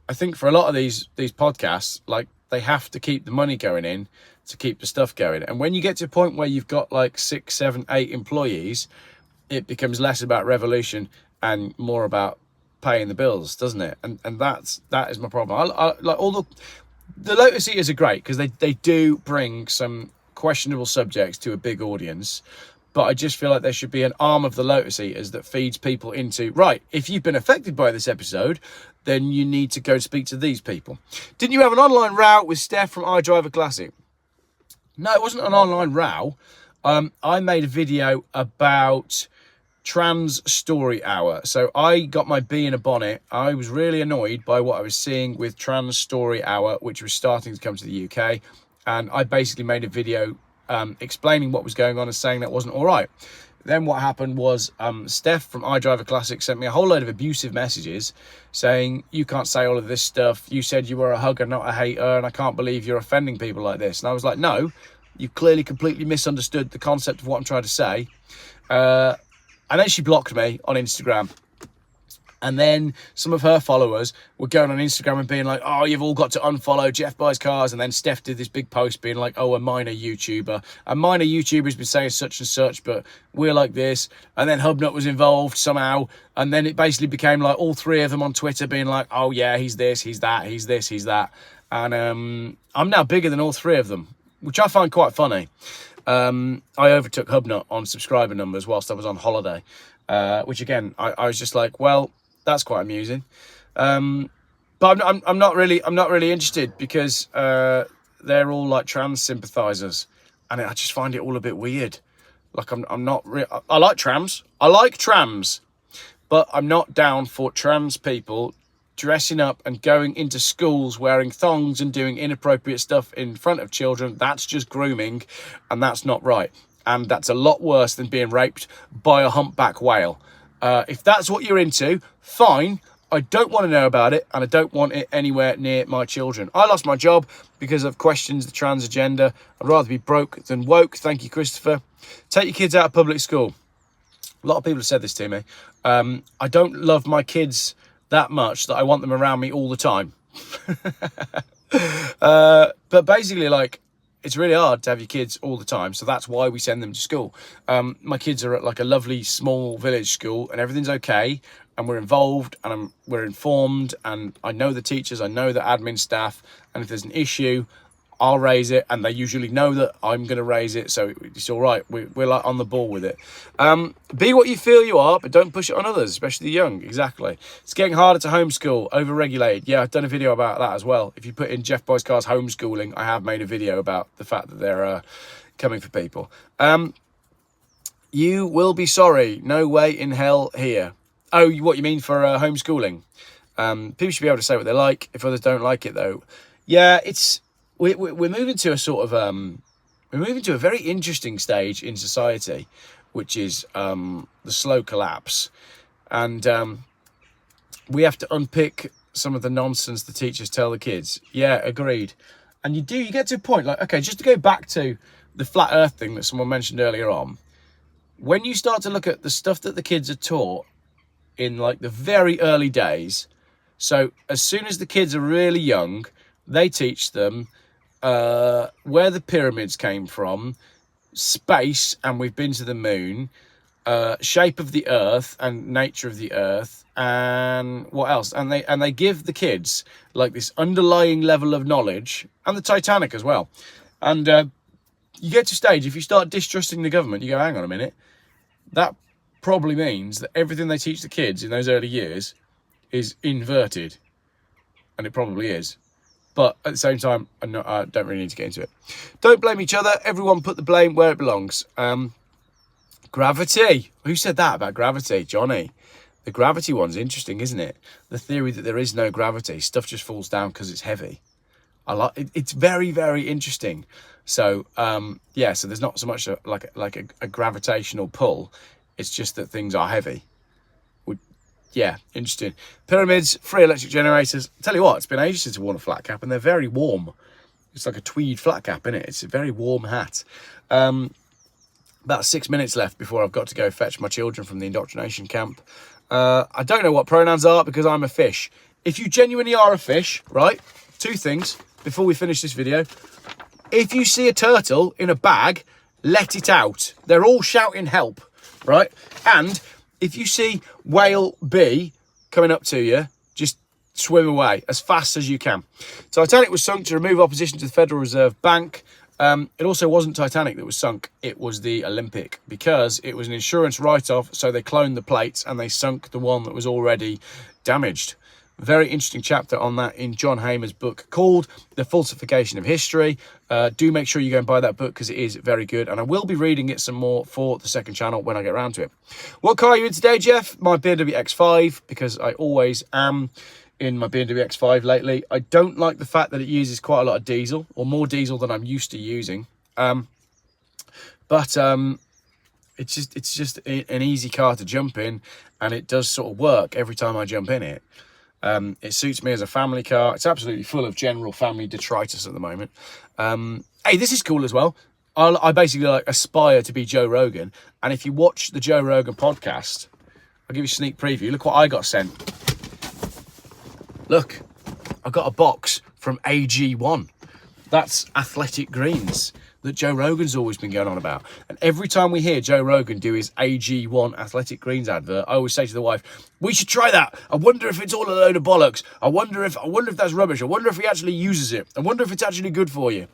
I think for a lot of these podcasts, like, they have to keep the money going in to keep the stuff going. And when you get to a point where you've got like 6, 7, 8 employees, it becomes less about revolution and more about paying the bills, doesn't it? And that is my problem. I like all the Lotus Eaters are great because they do bring some questionable subjects to a big audience. But I just feel like there should be an arm of the Lotus Eaters that feeds people into, right, if you've been affected by this episode, then you need to go speak to these people. Didn't you have an online row with Steph from iDriver Classic? No, it wasn't an online row. I made a video about Trans Story Hour. So I got my bee in a bonnet. I was really annoyed by what I was seeing with Trans Story Hour, which was starting to come to the UK. And I basically made a video explaining what was going on and saying that wasn't all right. Then what happened was Steph from iDriver Classic sent me a whole load of abusive messages saying, you can't say all of this stuff. You said you were a hugger, not a hater, and I can't believe you're offending people like this. And I was like, no, you've clearly completely misunderstood the concept of what I'm trying to say. And then she blocked me on Instagram. And then some of her followers were going on Instagram and being like, oh, you've all got to unfollow Geoff Buys Cars. And then Steph did this big post being like, oh, a minor YouTuber. A minor YouTuber's been saying such and such, but we're like this. And then Hubnut was involved somehow. And then it basically became like all three of them on Twitter being like, oh, yeah, he's this, he's that, he's this, he's that. And I'm now bigger than all three of them, which I find quite funny. I overtook Hubnut on subscriber numbers whilst I was on holiday, which again, I was just like, well, that's quite amusing. But I'm not really interested because they're all like trans sympathizers, and I just find it all a bit weird. Like I'm not I like trams, but I'm not down for trans people dressing up and going into schools wearing thongs and doing inappropriate stuff in front of children. That's just grooming, and that's not right. And that's a lot worse than being raped by a humpback whale. If that's what you're into, fine. I don't want to know about it, and I don't want it anywhere near my children. I lost my job because of questions the trans agenda. I'd rather be broke than woke. Thank you, Christopher. Take your kids out of public school. A lot of people have said this to me. I don't love my kids that much that I want them around me all the time. But basically, like, it's really hard to have your kids all the time, so that's why we send them to school. My kids are at like a lovely small village school, and everything's okay, and we're involved, and we're informed, and I know the teachers, I know the admin staff, and if there's an issue, I'll raise it, and they usually know that I'm going to raise it, so it's all right. We're like on the ball with it. Be what you feel you are, but don't push it on others, especially the young. Exactly. It's getting harder to homeschool, over-regulated. Yeah, I've done a video about that as well. If you put in Geoff Buys Cars homeschooling, I have made a video about the fact that they're coming for people. You will be sorry. No way in hell here. Oh, what you mean for homeschooling? People should be able to say what they like. If others don't like it, though, yeah, it's. We're moving to a sort of we're moving to a very interesting stage in society, which is the slow collapse, and we have to unpick some of the nonsense the teachers tell the kids. Yeah, agreed. And you get to a point like, okay, just to go back to the flat earth thing that someone mentioned earlier on, when you start to look at the stuff that the kids are taught in like the very early days. So as soon as the kids are really young, they teach them where the pyramids came from, space, and we've been to the moon, shape of the earth and nature of the earth, and what else? And they give the kids like this underlying level of knowledge, and the Titanic as well. And you get to a stage, if you start distrusting the government, you go, hang on a minute, that probably means that everything they teach the kids in those early years is inverted, and it probably is. But at the same time, I don't really need to get into it. Don't blame each other. Everyone put the blame where it belongs. Gravity. Who said that about gravity? Johnny. The gravity one's interesting, isn't it? The theory that there is no gravity. Stuff just falls down because it's heavy. I like it. It's very, very interesting. So, yeah, so there's not so much like a gravitational pull. It's just that things are heavy. Yeah, interesting. Pyramids, free electric generators. Tell you what, it's been ages since I've worn a flat cap, and they're very warm. It's like a tweed flat cap, isn't it? It's a very warm hat. About 6 minutes left before I've got to go fetch my children from the indoctrination camp. I don't know what pronouns are because I'm a fish. If you genuinely are a fish, right? 2 things before we finish this video. If you see a turtle in a bag, let it out. They're all shouting help, right? And if you see whale B coming up to you, just swim away as fast as you can. Titanic was sunk to remove opposition to the Federal Reserve Bank. It also wasn't Titanic that was sunk, it was the Olympic, because it was an insurance write-off, so they cloned the plates and they sunk the one that was already damaged. Very interesting chapter on that in John Hamer's book called The Falsification of History. Do make sure you go and buy that book because it is very good. And I will be reading it some more for the second channel when I get around to it. What car are you in today, Geoff? My BMW X5, because I always am in my BMW X5 lately. I don't like the fact that it uses quite a lot of diesel, or more diesel than I'm used to using. But it's just an easy car to jump in, and it does sort of work every time I jump in it. It suits me as a family car. It's absolutely full of general family detritus at the moment. Hey, this is cool as well. I basically like aspire to be Joe Rogan. And if you watch the Joe Rogan podcast, I'll give you a sneak preview. Look what I got sent. Look, I got a box from AG1. That's athletic greens that Joe Rogan's always been going on about. And every time we hear Joe Rogan do his AG1 athletic greens advert, I always say to the wife, we should try that. I wonder if it's all a load of bollocks. I wonder if that's rubbish. I wonder if he actually uses it. I wonder if it's actually good for you.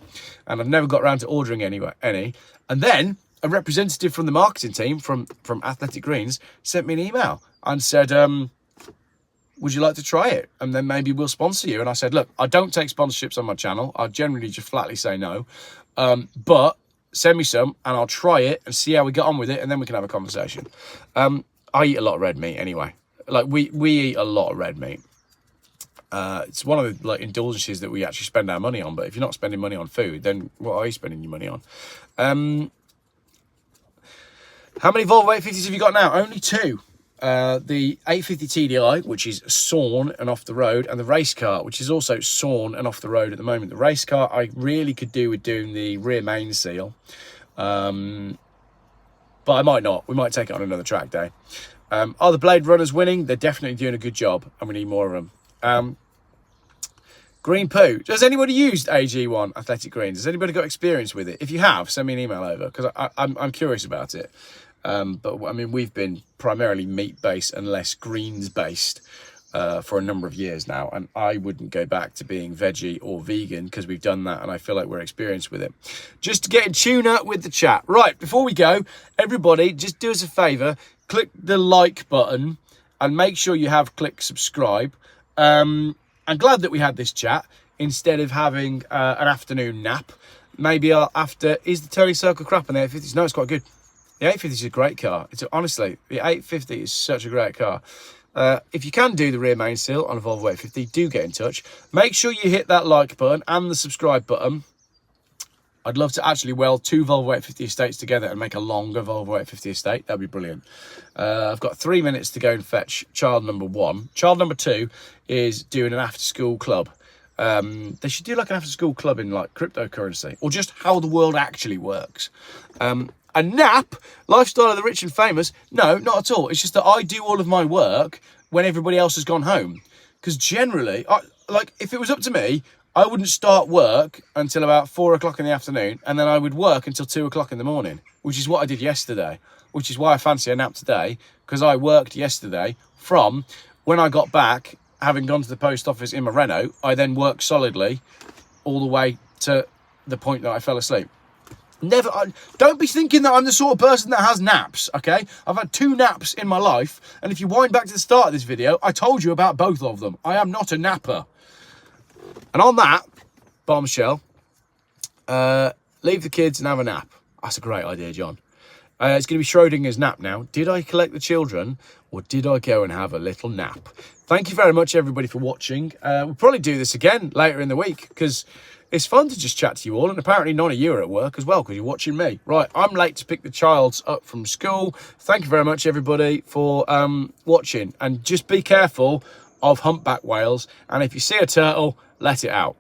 And I've never got around to ordering any. And then a representative from the marketing team from Athletic Greens sent me an email and said, would you like to try it? And then maybe we'll sponsor you. And I said, look, I don't take sponsorships on my channel. I generally just flatly say no. But send me some and I'll try it and see how we get on with it. And then we can have a conversation. I eat a lot of red meat anyway. Like we eat a lot of red meat. It's one of the like indulgences that we actually spend our money on. But if you're not spending money on food, then what are you spending your money on? How many Volvo 850s have you got now? Only 2. The 850 TDI, which is sawn and off the road, and the race car, which is also sawn and off the road at the moment. The race car, I really could do with doing the rear main seal, but I might not. We might take it on another track day. Are the Blade Runners winning? They're definitely doing a good job, and we need more of them. Green poo. Has anybody used AG1 Athletic Greens? Has anybody got experience with it? If you have, send me an email over, because I'm curious about it. But I mean, we've been primarily meat-based and less greens-based for a number of years now. And I wouldn't go back to being veggie or vegan because we've done that and I feel like we're experienced with it. Just to get in tune up with the chat. Right, before we go, everybody, just do us a favour. Click the like button and make sure you have clicked subscribe. I'm glad that we had this chat instead of having an afternoon nap. Maybe after, is the turning circle crap on the 850s? No, it's quite good. The 850 is a great car. Honestly, the 850 is such a great car. If you can do the rear main seal on a Volvo 850, do get in touch. Make sure you hit that like button and the subscribe button. I'd love to actually weld 2 Volvo 850 estates together and make a longer Volvo 850 estate. That'd be brilliant. I've got 3 minutes to go and fetch child number 1. Child number 2 is doing an after-school club. They should do like an after-school club in like cryptocurrency or just how the world actually works. A nap? Lifestyle of the rich and famous? No, not at all. It's just that I do all of my work when everybody else has gone home. Because generally, like, if it was up to me, I wouldn't start work until about 4 o'clock in the afternoon, and then I would work until 2 o'clock in the morning, which is what I did yesterday, which is why I fancy a nap today, because I worked yesterday from when I got back, having gone to the post office in my Renault. I then worked solidly all the way to the point that I fell asleep. Don't be thinking that I'm the sort of person that has naps, okay? I've had 2 naps in my life, and if you wind back to the start of this video, I told you about both of them. I am not a napper. And on that bombshell, leave the kids and have a nap. That's a great idea, John. It's going to be Schrodinger's nap now. Did I collect the children, or did I go and have a little nap? Thank you very much, everybody, for watching. We'll probably do this again later in the week, because it's fun to just chat to you all, and apparently none of you are at work as well, because you're watching me. Right, I'm late to pick the childs up from school. Thank you very much, everybody, for watching. And just be careful of humpback whales, and if you see a turtle, let it out.